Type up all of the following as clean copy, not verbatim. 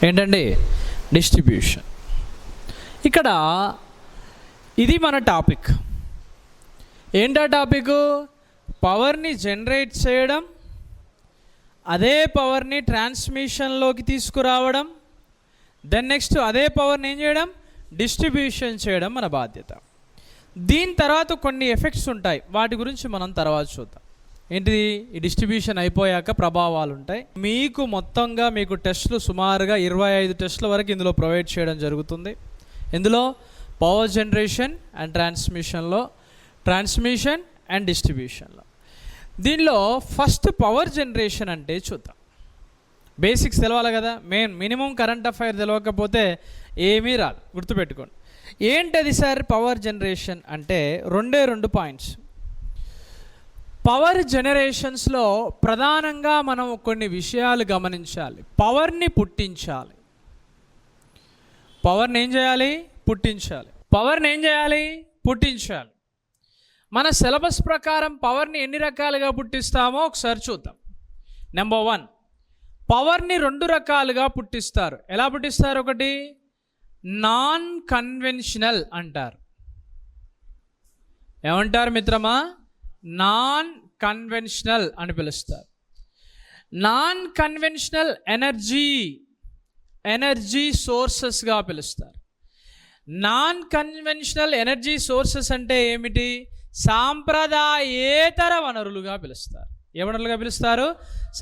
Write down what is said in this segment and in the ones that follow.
ఏంటండి? డిస్ట్రిబ్యూషన్. ఇక్కడ ఇది మన టాపిక్. ఏంటా టాపిక్? పవర్ని జనరేట్ చేయడం, అదే పవర్ని ట్రాన్స్మిషన్లోకి తీసుకురావడం, దెన్ నెక్స్ట్ అదే పవర్ని ఏం చేయడం? డిస్ట్రిబ్యూషన్ చేయడం మన బాధ్యత. దీని తర్వాత కొన్ని ఎఫెక్ట్స్ ఉంటాయి, వాటి గురించి మనం తర్వాత చూద్దాం. ఏంటిది? ఈ డిస్ట్రిబ్యూషన్ అయిపోయాక ప్రభావాలు ఉంటాయి. మీకు మొత్తంగా మీకు టెస్టులు సుమారుగా 25 టెస్టుల వరకు ఇందులో ప్రొవైడ్ చేయడం జరుగుతుంది. ఇందులో power generation and transmission and డిస్ట్రిబ్యూషన్లో. దీనిలో ఫస్ట్ పవర్ జనరేషన్ అంటే చూద్దాం. బేసిక్స్ తెలవాలి కదా, మినిమం కరెంట్ అఫైర్ తెలవకపోతే ఏమీ రాదు, గుర్తుపెట్టుకోండి. ఏంటది సార్ పవర్ జనరేషన్ అంటే? రెండు పాయింట్స్. పవర్ జనరేషన్స్లో ప్రధానంగా మనం కొన్ని విషయాలు గమనించాలి. పవర్ని పుట్టించాలి. పవర్ని ఏం చేయాలి? పుట్టించాలి. పవర్ని ఏం చేయాలి? పుట్టించాలి. మన సిలబస్ ప్రకారం పవర్ని ఎన్ని రకాలుగా పుట్టిస్తామో ఒకసారి చూద్దాం. నెంబర్ 1, పవర్ని 2 రకాలుగా పుట్టిస్తారు. ఎలా పుట్టిస్తారు? ఒకటి నాన్ కన్వెన్షనల్ అంటారు. ఏమంటారు మిత్రమా? నాన్ కన్వెన్షనల్ అని పిలుస్తారు. నాన్ కన్వెన్షనల్ ఎనర్జీ సోర్సెస్గా పిలుస్తారు. నాన్ కన్వెన్షనల్ ఎనర్జీ సోర్సెస్ అంటే ఏమిటి? సాంప్రదాయేతర వనరులుగా పిలుస్తారు. ఏ వనరులుగా పిలుస్తారు?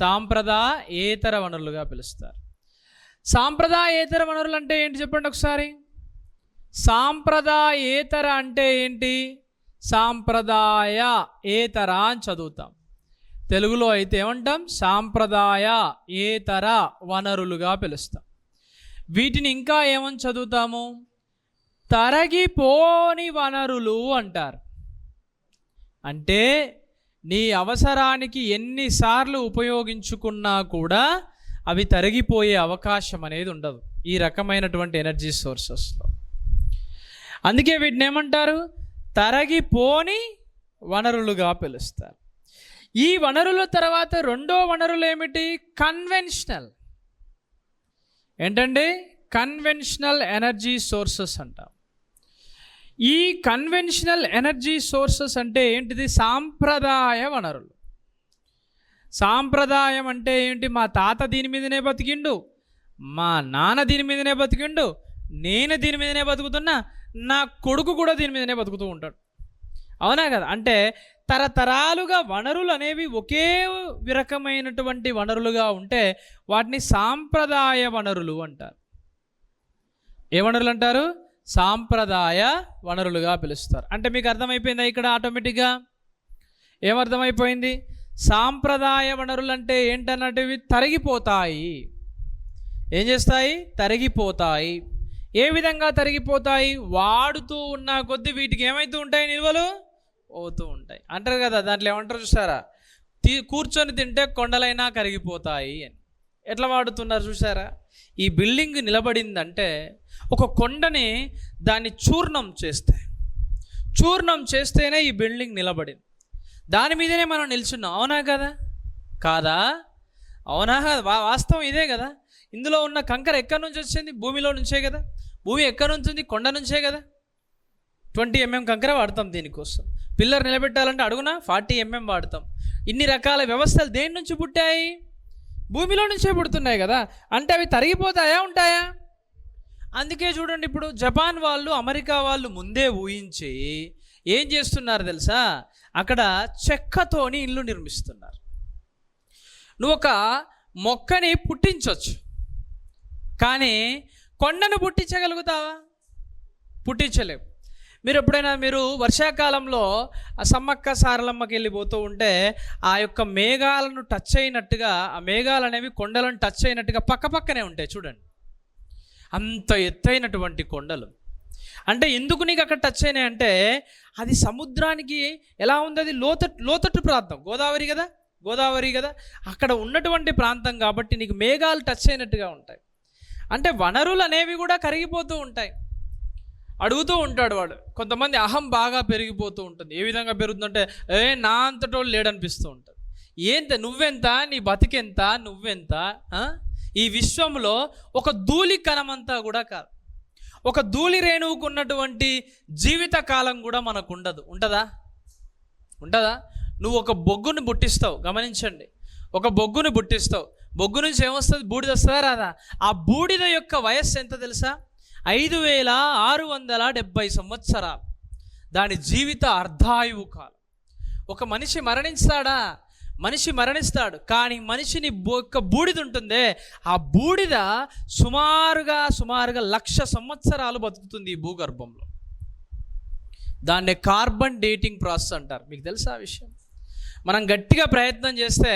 సాంప్రదాయేతర వనరులుగా పిలుస్తారు. సాంప్రదాయేతర వనరులు అంటే ఏంటి చెప్పండి ఒకసారి. సాంప్రదాయేతర అంటే ఏంటి? సాంప్రదాయేతర అని చదువుతాం. తెలుగులో అయితే ఏమంటాం? సాంప్రదాయేతర వనరులుగా పిలుస్తాం. వీటిని ఇంకా ఏమని చదువుతాము? తరగిపోని వనరులు అంటారు. అంటే నీ అవసరానికి ఎన్నిసార్లు ఉపయోగించుకున్నా కూడా అవి తరిగిపోయే అవకాశం అనేది ఉండదు ఈ రకమైనటువంటి ఎనర్జీ సోర్సెస్లో. అందుకే వీటిని ఏమంటారు? తరగిపోని వనరులుగా పిలుస్తారు. ఈ వనరుల తర్వాత రెండో వనరులు ఏమిటి? కన్వెన్షనల్. ఏంటండి? కన్వెన్షనల్ ఎనర్జీ సోర్సెస్ అంటాం. ఈ కన్వెన్షనల్ ఎనర్జీ సోర్సెస్ అంటే ఏంటిది? సాంప్రదాయ వనరులు. సాంప్రదాయం అంటే ఏంటి? మా తాత దీని మీదనే బతికిండు, మా నాన్న దీని మీదనే బతికిండు, నేను దీని మీదనే బతుకుతున్నా, నా కొడుకు కూడా దీని మీదనే బతుకుతూ ఉంటాడు. అవునా కదా? అంటే తరతరాలుగా వనరులు అనేవి ఒకే రకమైనటువంటి వనరులుగా ఉంటే వాటిని సాంప్రదాయ వనరులు అంటారు. ఏ వనరులు అంటారు? సాంప్రదాయ వనరులుగా పిలుస్తారు. అంటే మీకు అర్థమైపోయిందా ఇక్కడ? ఆటోమేటిక్గా ఏమర్థమైపోయింది? సాంప్రదాయ వనరులు అంటే ఏంటన్నట్టు తరిగిపోతాయి. ఏం చేస్తాయి? తరిగిపోతాయి. ఏ విధంగా తరిగిపోతాయి? వాడుతూ ఉన్న కొద్దీ వీటికి ఏమవుతూ ఉంటాయి? నిల్వలు అవుతూ ఉంటాయి అంటారు కదా. దాంట్లో ఏమంటారు చూసారా? కూర్చొని తింటే కొండలైనా కరిగిపోతాయి అని. ఎట్లా వాడుతున్నారు చూసారా? ఈ బిల్డింగ్ నిలబడిందంటే ఒక కొండని దాన్ని చూర్ణం చేస్తేనే ఈ బిల్డింగ్ నిలబడింది. దాని మీదనే మనం నిల్చున్నాం. అవునా కదా? కాదా? అవునా కదా? వాస్తవం ఇదే కదా. ఇందులో ఉన్న కంకర ఎక్కడి నుంచి వచ్చింది? భూమిలో నుంచే కదా. భూమి ఎక్కడి నుంచి ఉంది? కొండ నుంచే కదా. 20 mm కంకర వాడతాం దీనికోసం. పిల్లర్ నిలబెట్టాలంటే అడుగున 40 mm వాడతాం. ఇన్ని రకాల వ్యవస్థలు దేని నుంచి పుట్టాయి? భూమిలో నుంచే పుడుతున్నాయి కదా. అంటే అవి తరిగిపోతాయా ఉంటాయా? అందుకే చూడండి, ఇప్పుడు జపాన్ వాళ్ళు, అమెరికా వాళ్ళు ముందే ఊహించి ఏం చేస్తున్నారు తెలుసా? అక్కడ చెక్కతోని ఇల్లు నిర్మిస్తున్నారు. నువ్వు ఒక మొక్కని పుట్టించవచ్చు, కానీ కొండను పుట్టించగలుగుతావా? పుట్టించలేవు. మీరు ఎప్పుడైనా వర్షాకాలంలో ఆ సమ్మక్క సారలమ్మకి వెళ్ళిపోతూ ఉంటే ఆ యొక్క మేఘాలను టచ్ అయినట్టుగా, ఆ మేఘాలు అనేవి కొండలను టచ్ అయినట్టుగా పక్కపక్కనే ఉంటాయి చూడండి. అంత ఎత్తైనటువంటి కొండలు. అంటే ఎందుకు నీకు అక్కడ టచ్ అయినాయి అంటే అది సముద్రానికి ఎలా ఉంది? అది లోతట్టు ప్రాంతం, గోదావరి కదా, అక్కడ ఉన్నటువంటి ప్రాంతం కాబట్టి నీకు మేఘాలు టచ్ అయినట్టుగా ఉంటాయి. అంటే వనరులు అనేవి కూడా కరిగిపోతూ ఉంటాయి. అడుగుతూ ఉంటాడు వాడు. కొంతమంది అహం బాగా పెరిగిపోతూ ఉంటుంది. ఏ విధంగా పెరుగుతుందంటే నా అంతటోళ్ళు లేడనిపిస్తూ ఉంటుంది. నువ్వెంత, నీ బతికెంత, నువ్వెంత, ఈ విశ్వంలో ఒక ధూళి కణమంతా కూడా కాదు. ఒక ధూళి రేణువుకు ఉన్నటువంటి జీవిత కాలం కూడా మనకు ఉండదు. ఉంటుందా? నువ్వు ఒక బొగ్గును పుట్టిస్తావు, గమనించండి, ఒక బొగ్గును పుట్టిస్తావు, బొగ్గు నుంచి ఏమొస్తుంది? బూడిద వస్తుందా రాదా? ఆ బూడిద యొక్క వయస్సు ఎంత తెలుసా? 5670 సంవత్సరాలు. దాని జీవిత అర్ధాయువు కాలం. ఒక మనిషి మరణిస్తాడా? మనిషి మరణిస్తాడు, కానీ మనిషిని యొక్క బూడిద ఉంటుందే, ఆ బూడిద సుమారుగా 1,00,000 సంవత్సరాలు బతుకుతుంది ఈ భూగర్భంలో. దాన్నే కార్బన్ డేటింగ్ ప్రాసెస్ అంటారు. మీకు తెలుసా ఆ విషయం? మనం గట్టిగా ప్రయత్నం చేస్తే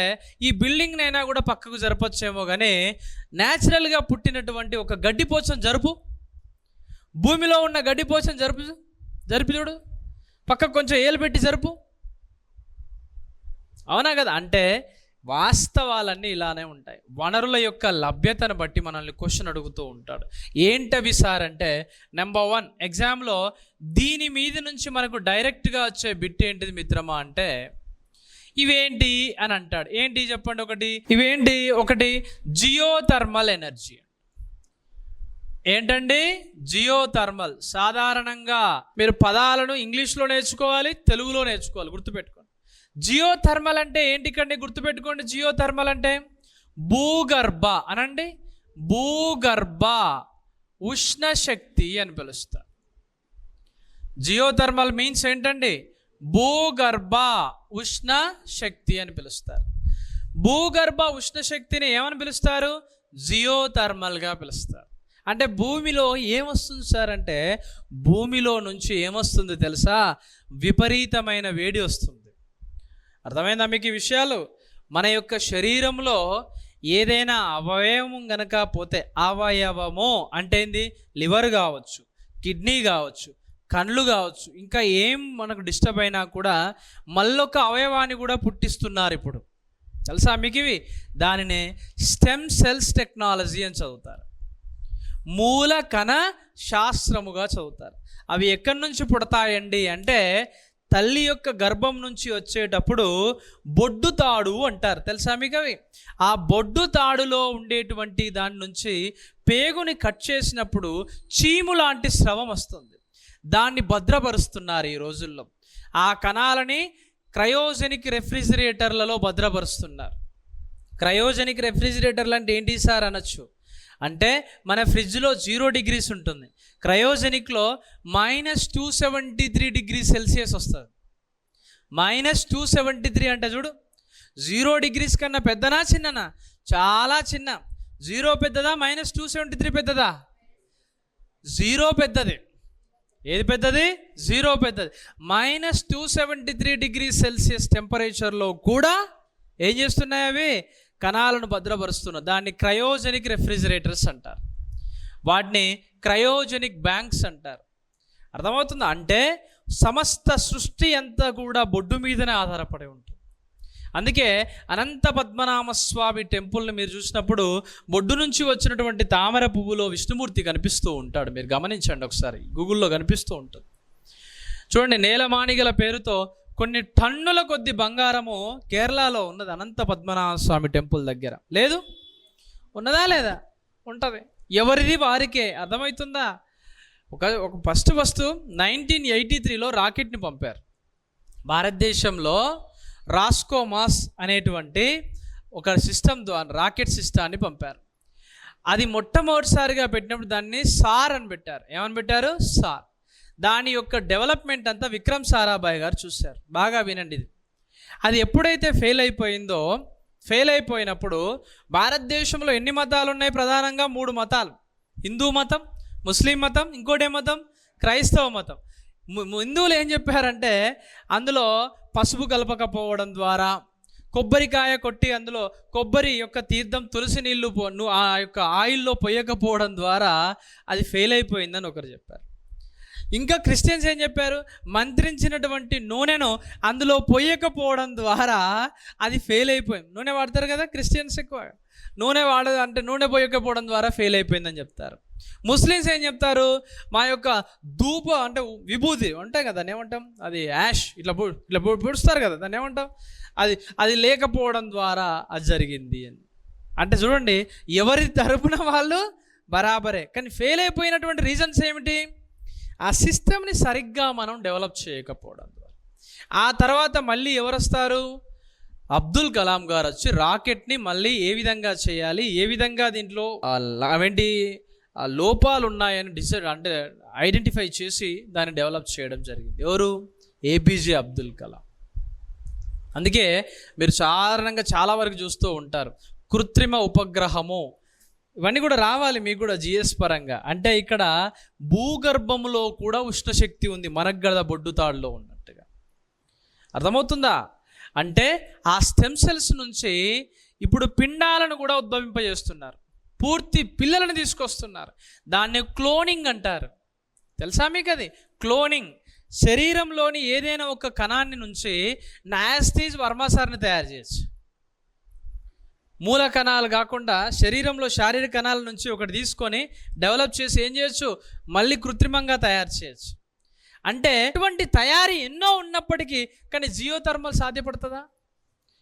ఈ బిల్డింగ్నైనా కూడా పక్కకు జరపచ్చేమో, కానీ న్యాచురల్గా పుట్టినటువంటి ఒక గడ్డిపోచం జరుపు, భూమిలో ఉన్న గడ్డిపోచం జరిపి చూడు, పక్కకు కొంచెం ఏలు పెట్టి జరుపు. అవునా కదా? అంటే వాస్తవాలన్నీ ఇలానే ఉంటాయి. వనరుల యొక్క లభ్యతను బట్టి మనల్ని క్వశ్చన్ అడుగుతూ ఉంటాడు. ఏంటవి సార్ అంటే, నెంబర్ 1 ఎగ్జామ్లో దీని మీద నుంచి మనకు డైరెక్ట్గా వచ్చే బిట్ ఏంటిది మిత్రమా అంటే, ఇవేంటి అని అంటాడు. ఏంటి చెప్పండి ఒకటి. ఇవేంటి? ఒకటి జియోథర్మల్ ఎనర్జీ. ఏంటండి? జియోథర్మల్. సాధారణంగా మీరు పదాలను ఇంగ్లీష్లో నేర్చుకోవాలి, తెలుగులో నేర్చుకోవాలి, గుర్తుపెట్టుకోండి. జియోథర్మల్ అంటే ఏంటి? ఇక్కడ గుర్తుపెట్టుకోండి. జియోథర్మల్ అంటే భూగర్భ అనండి, భూగర్భ ఉష్ణ శక్తి అని పిలుస్తారు. జియోథర్మల్ మీన్స్ ఏంటండి? భూగర్భ ఉష్ణ శక్తి అని పిలుస్తారు. భూగర్భ ఉష్ణ శక్తిని ఏమని పిలుస్తారు? జియోథర్మల్గా పిలుస్తారు. అంటే భూమిలో ఏమొస్తుంది సార్ అంటే, భూమిలో నుంచి ఏమొస్తుంది తెలుసా? విపరీతమైన వేడి వస్తుంది. అర్థమైందా మీకు ఈ విషయాలు? మన యొక్క శరీరంలో ఏదైనా అవయవం గనక పోతే, అవయవము అంటే ఏంది? లివర్ కావచ్చు, కిడ్నీ కావచ్చు, కళ్ళు కావచ్చు, ఇంకా ఏం మనకు డిస్టర్బ్ అయినా కూడా మళ్ళొక అవయవాన్ని కూడా పుట్టిస్తున్నారు ఇప్పుడు. తెలుసా మీకు ఇవి? దానినే స్టెమ్ సెల్స్ టెక్నాలజీ అని చదువుతారు, మూల కణ శాస్త్రముగా చదువుతారు. అవి ఎక్కడి నుంచి పుడతాయండి అంటే, తల్లి యొక్క గర్భం నుంచి వచ్చేటప్పుడు బొడ్డు తాడు అంటారు. తెలుసా మీకు అవి? ఆ బొడ్డు తాడులో ఉండేటువంటి దాని నుంచి పేగుని కట్ చేసినప్పుడు చీము లాంటి స్రవం వస్తుంది. దాన్ని భద్రపరుస్తున్నారు ఈ రోజుల్లో. ఆ కణాలని క్రయోజెనిక్ రెఫ్రిజిరేటర్లలో భద్రపరుస్తున్నారు. క్రయోజెనిక్ రెఫ్రిజిరేటర్లు అంటే ఏంటి సార్ అనొచ్చు. అంటే మన ఫ్రిడ్జ్లో 0 degrees ఉంటుంది, క్రయోజెనిక్లో -273 degrees Celsius వస్తుంది. -273 అంటే చూడు, 0 degrees కన్నా పెద్దనా చిన్ననా? చాలా చిన్న. 0 పెద్దదా? -273 పెద్దదా? 0 పెద్దది. ఏది పెద్దది? 0 పెద్దది. -273 degrees Celsius టెంపరేచర్లో కూడా ఏం చేస్తున్నాయి అవి? కణాలను భద్రపరుస్తున్నారు. దాన్ని క్రయోజెనిక్ రెఫ్రిజిరేటర్స్ అంటారు, వాటిని క్రయోజెనిక్ బ్యాంక్స్ అంటారు. అర్థమవుతుందా? అంటే సమస్త సృష్టి అంతా కూడా బొడ్డు మీదనే ఆధారపడి ఉంటుంది. అందుకే అనంత పద్మనాభ స్వామి టెంపుల్ని మీరు చూసినప్పుడు బొడ్డు నుంచి వచ్చినటువంటి తామర పువ్వులో విష్ణుమూర్తి కనిపిస్తూ ఉంటాడు. మీరు గమనించండి ఒకసారి, గూగుల్లో కనిపిస్తూ ఉంటుంది. చూడండి, నేలమాణిగల పేరుతో కొన్ని టన్నుల కొద్ది బంగారము కేరళలో ఉన్నది అనంత పద్మనాభ స్వామి టెంపుల్ దగ్గర. లేదు? ఉన్నదా లేదా? ఉంటుంది. ఎవరిది వారికే. అర్థమవుతుందా? ఒక ఫస్ట్ 1983లో రాకెట్ని పంపారు. భారతదేశంలో రాస్కోమాస్ అనేటువంటి ఒక సిస్టమ్ ద్వారా రాకెట్ సిస్టాన్ని పంపారు. అది మొట్టమొదటిసారిగా పెట్టినప్పుడు దాన్ని సార్ అని పెట్టారు. ఏమని పెట్టారు? సార్. దాని యొక్క డెవలప్మెంట్ అంతా విక్రమ్ సారాభాయ్ గారు చూశారు. బాగా వినండి ఇది. అది ఎప్పుడైతే ఫెయిల్ అయిపోయినప్పుడు భారతదేశంలో ఎన్ని మతాలు ఉన్నాయి? ప్రధానంగా 3 మతాలు. హిందూ మతం, ముస్లిం మతం, ఇంకోటే మతం క్రైస్తవ మతం. హిందువులు ఏం చెప్పారంటే, అందులో పసుపు కలపకపోవడం ద్వారా, కొబ్బరికాయ కొట్టి అందులో కొబ్బరి యొక్క తీర్థం, తులసి నీళ్లు ఆ యొక్క ఆయిల్లో పొయ్యకపోవడం ద్వారా అది ఫెయిల్ అయిపోయిందని ఒకరు చెప్పారు. ఇంకా క్రిస్టియన్స్ ఏం చెప్పారు? మంత్రించినటువంటి నూనెను అందులో పొయ్యకపోవడం ద్వారా అది ఫెయిల్ అయిపోయింది. నూనె వాడతారు కదా క్రిస్టియన్స్, ఎక్కువ నూనె అంటే నూనె పొయ్యకపోవడం ద్వారా ఫెయిల్ అయిపోయిందని చెప్తారు. ముస్లిమ్స్ ఏం చెప్తారు? మా యొక్క ధూప అంటే విభూతి ఉంటాయి కదా, దాన్ని ఏమంటాం? అది యాష్, ఇట్లా పొడుస్తారు కదా, దాన్ని ఏమంటాం? అది లేకపోవడం ద్వారా అది జరిగింది అని. అంటే చూడండి, ఎవరి తరపున వాళ్ళు బరాబరే. కానీ ఫెయిల్ అయిపోయినటువంటి రీజన్స్ ఏమిటి? ఆ సిస్టమ్ని సరిగ్గా మనం డెవలప్ చేయకపోవడం ద్వారా. ఆ తర్వాత మళ్ళీ ఎవరు వస్తారు? అబ్దుల్ కలాం గారు వచ్చి రాకెట్ని మళ్ళీ ఏ విధంగా చేయాలి, ఏ విధంగా దీంట్లో అవేంటి లోపాలు ఉన్నాయని అంటే ఐడెంటిఫై చేసి దాన్ని డెవలప్ చేయడం జరిగింది. ఎవరు? ఏపీజే అబ్దుల్ కలాం. అందుకే మీరు సాధారణంగా చాలా వరకు చూస్తూ ఉంటారు, కృత్రిమ ఉపగ్రహము ఇవన్నీ కూడా రావాలి మీకు కూడా జిఎస్ పరంగా. అంటే ఇక్కడ భూగర్భంలో కూడా ఉష్ణశక్తి ఉంది, మనకు గద బొడ్డుతాడులో ఉన్నట్టుగా. అర్థమవుతుందా? అంటే ఆ స్టెమ్ సెల్స్ నుంచి ఇప్పుడు పిండాలను కూడా ఉద్భవింపజేస్తున్నారు, పూర్తి పిల్లలను తీసుకొస్తున్నారు. దాన్ని క్లోనింగ్ అంటారు. తెలుసా మీకు అది? క్లోనింగ్. శరీరంలోని ఏదైనా ఒక కణాన్ని నుంచి నాస్టీజ్ వర్మసార్ని తయారు చేయొచ్చు. మూల కణాలు కాకుండా శరీరంలో శారీరక కణాల నుంచి ఒకటి తీసుకొని డెవలప్ చేసి ఏం చేయొచ్చు? మళ్ళీ కృత్రిమంగా తయారు చేయొచ్చు. అంటే ఇటువంటి తయారీ ఎన్నో ఉన్నప్పటికీ కానీ జియోథర్మల్ సాధ్యపడుతుందా?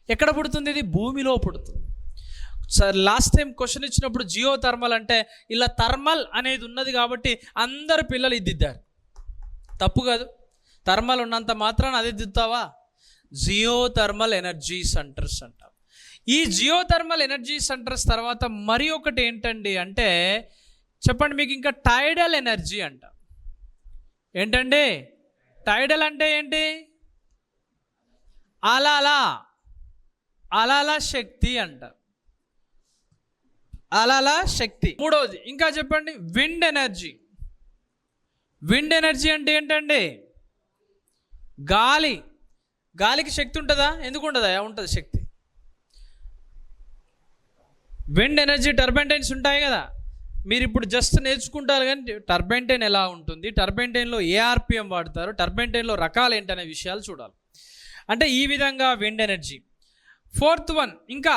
ఎక్కడ పుడుతుంది ఇది? భూమిలో పుడుతుంది. సార్ లాస్ట్ టైం క్వశ్చన్ ఇచ్చినప్పుడు జియోథర్మల్ అంటే ఇలా థర్మల్ అనేది ఉన్నది కాబట్టి అందరు పిల్లలు ఇది దిద్దారు. తప్పు కాదు. థర్మల్ ఉన్నంత మాత్రాన అది దిద్దుతావా? జియోథర్మల్ ఎనర్జీ సెంటర్స్ అంటాం. ఈ జియోథర్మల్ ఎనర్జీ సెంటర్స్ తర్వాత మరి ఒకటి ఏంటండి అంటే చెప్పండి మీకు, ఇంకా టైడల్ ఎనర్జీ అంట. ఏంటండి టైడల్ అంటే ఏంటి? అలల శక్తి అంట. అలల శక్తి. మూడవది ఇంకా చెప్పండి, విండ్ ఎనర్జీ. విండ్ ఎనర్జీ అంటే ఏంటండి? గాలికి శక్తి ఉంటుందా? ఎందుకు ఉండదా? ఉంటుంది శక్తి. విండ్ ఎనర్జీ టర్బైన్స్ ఉంటాయి కదా, మీరు ఇప్పుడు జస్ట్ నేర్చుకుంటారు. కానీ టర్బైన్ ఎలా ఉంటుంది, టర్బైన్లో ఏ ఆర్పిఎం వాడతారు, టర్బైన్లో రకాలు ఏంటనే విషయాలు చూడాలి. అంటే ఈ విధంగా విండ్ ఎనర్జీ. ఫోర్త్ వన్ ఇంకా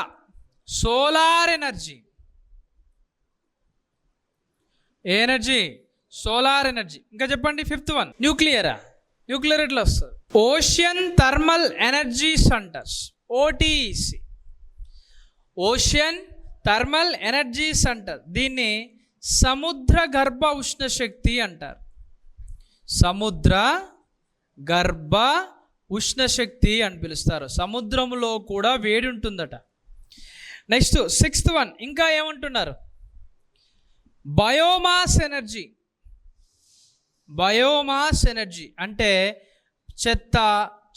సోలార్ ఎనర్జీ. ఏ ఎనర్జీ? Solar energy. ఇంకా చెప్పండి ఫిఫ్త్ వన్ న్యూక్లియర్ ఎట్లా వస్తుంది? Ocean thermal energy centres, OTC. Ocean thermal energy centre. దీన్ని సముద్ర గర్భ ఉష్ణ శక్తి అంటారు. సముద్ర గర్భ ఉష్ణ శక్తి అని పిలుస్తారు. సముద్రంలో కూడా వేడి ఉంటుందట. నెక్స్ట్ సిక్స్త్ వన్ ఇంకా ఏమంటున్నారు? Biomass energy. బయోమాస్ ఎనర్జీ అంటే చెత్త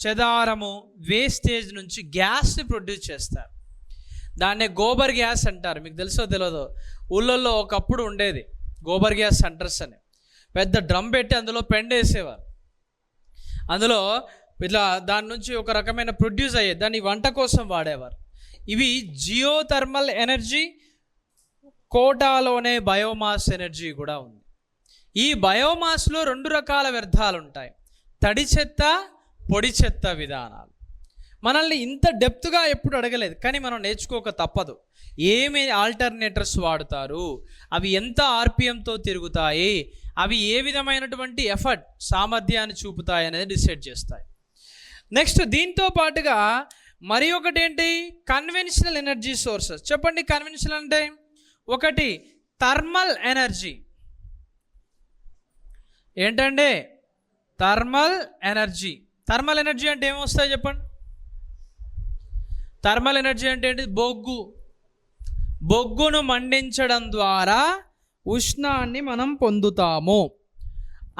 చెదారము వేస్టేజ్ నుంచి గ్యాస్ని ప్రొడ్యూస్ చేస్తారు. దాన్నే గోబర్ గ్యాస్ అంటారు. మీకు తెలుసో తెలియదో, ఊళ్ళల్లో ఒకప్పుడు ఉండేది గోబర్ గ్యాస్ సెంటర్స్ అని. పెద్ద డ్రమ్ పెట్టి అందులో పెండేసేవారు. అందులో ఇట్లా దాని నుంచి ఒక రకమైన ప్రొడ్యూస్ అయ్యేది, దాన్ని వంట కోసం వాడేవారు. ఇవి జియోథర్మల్ ఎనర్జీ. కోటాలోనే బయోమాస్ ఎనర్జీ కూడా ఉంది. ఈ బయోమాస్లో 2 రకాల వ్యర్థాలు ఉంటాయి, తడి చెత్త, పొడి చెత్త విధానాలు. మనల్ని ఇంత డెప్త్గా ఎప్పుడు అడగలేదు, కానీ మనం నేర్చుకోక తప్పదు. ఏమి ఆల్టర్నేటర్స్ వాడుతారు, అవి ఎంత ఆర్పిఎంతో తిరుగుతాయి, అవి ఏ విధమైనటువంటి ఎఫర్ట్ సామర్థ్యాన్ని చూపుతాయి అనేది డిసైడ్ చేస్తాయి. నెక్స్ట్ దీంతో పాటుగా మరి ఒకటి ఏంటి? Conventional energy sources. చెప్పండి కన్వెన్షనల్ అంటే? ఒకటి థర్మల్ ఎనర్జీ. ఏంటండి? Thermal energy. థర్మల్ ఎనర్జీ అంటే ఏమొస్తాయి చెప్పండి? థర్మల్ ఎనర్జీ అంటే ఏంటి? బొగ్గును మండించడం ద్వారా ఉష్ణాన్ని మనం పొందుతాము.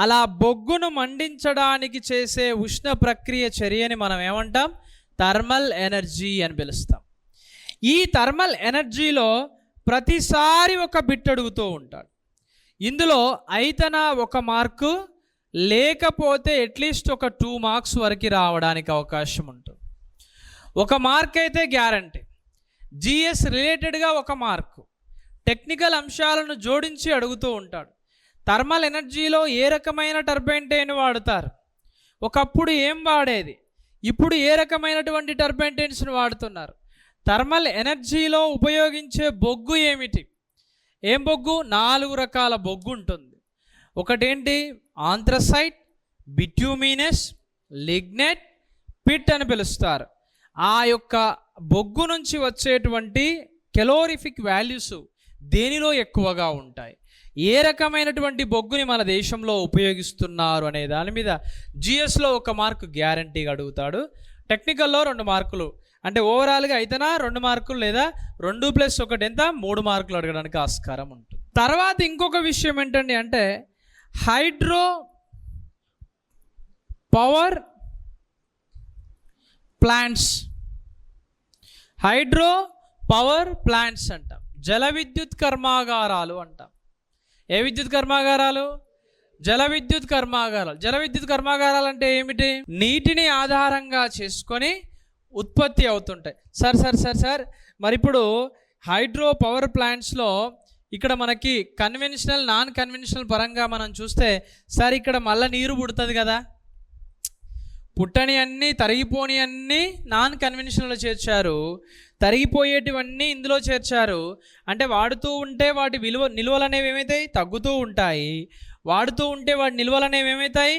అలా బొగ్గును మండించడానికి చేసే ఉష్ణ ప్రక్రియ చర్యని మనం ఏమంటాం? థర్మల్ ఎనర్జీ అని పిలుస్తాం. ఈ థర్మల్ ఎనర్జీలో ప్రతిసారి ఒక బిట్ అడుగుతూ ఉంటాడు. ఇందులో అయితేనా 1 మార్కు, లేకపోతే అట్లీస్ట్ ఒక 2 మార్క్స్ వరకు రావడానికి అవకాశం ఉంటుంది. 1 మార్క్ అయితే గ్యారంటీ. జిఎస్ రిలేటెడ్గా 1 మార్కు, టెక్నికల్ అంశాలను జోడించి అడుగుతూ ఉంటాడు. థర్మల్ ఎనర్జీలో ఏ రకమైన టర్బైన్ వాడతారు, ఒకప్పుడు ఏం వాడేది, ఇప్పుడు ఏ రకమైనటువంటి టర్బైన్స్ని వాడుతున్నారు, థర్మల్ ఎనర్జీలో ఉపయోగించే బొగ్గు ఏమిటి, ఏం బొగ్గు? 4 రకాల బొగ్గు ఉంటుంది. ఒకటేంటి? ఆంథ్రసైట్, బిట్యూమినస్, లిగ్నైట్, పిట్ అని పిలుస్తారు. ఆ యొక్క బొగ్గు నుంచి వచ్చేటువంటి కెలోరిఫిక్ వాల్యూస్ దేనిలో ఎక్కువగా ఉంటాయి, ఏ రకమైనటువంటి బొగ్గుని మన దేశంలో ఉపయోగిస్తున్నారు అనే దాని మీద జిఎస్లో 1 మార్కు గ్యారంటీగా అడుగుతాడు, టెక్నికల్లో 2 మార్కులు, అంటే ఓవరాల్గా అయితేనా 2 మార్కులు లేదా 2+1 ఎంత 3 మార్కులు అడగడానికి ఆస్కారం ఉంటుంది. తర్వాత ఇంకొక విషయం ఏంటండి అంటే hydro power plants, hydro power plants అంటాం, జల విద్యుత్ కర్మాగారాలు అంటాం. ఏ విద్యుత్ కర్మాగారాలు? జల విద్యుత్ కర్మాగారాలు. జల విద్యుత్ కర్మాగారాలు అంటే ఏమిటి? నీటిని ఆధారంగా చేసుకొని ఉత్పత్తి అవుతుంటాయి. సార్ మరి ఇప్పుడు హైడ్రో పవర్ ప్లాంట్స్లో ఇక్కడ మనకి కన్వెన్షనల్ నాన్ కన్వెన్షనల్ పరంగా మనం చూస్తే సార్ ఇక్కడ మళ్ళీ నీరు పుడుతుంది కదా, పుట్టని అన్నీ తరిగిపోని అన్నీ నాన్ కన్వెన్షనల్లో చేర్చారు, తరిగిపోయేటివన్నీ ఇందులో చేర్చారు. అంటే వాడుతూ ఉంటే వాటి నిల్వలు అనేవి ఏమవుతాయి? తగ్గుతూ ఉంటాయి. వాడుతూ ఉంటే వాటి నిల్వలు అనేవి ఏమవుతాయి?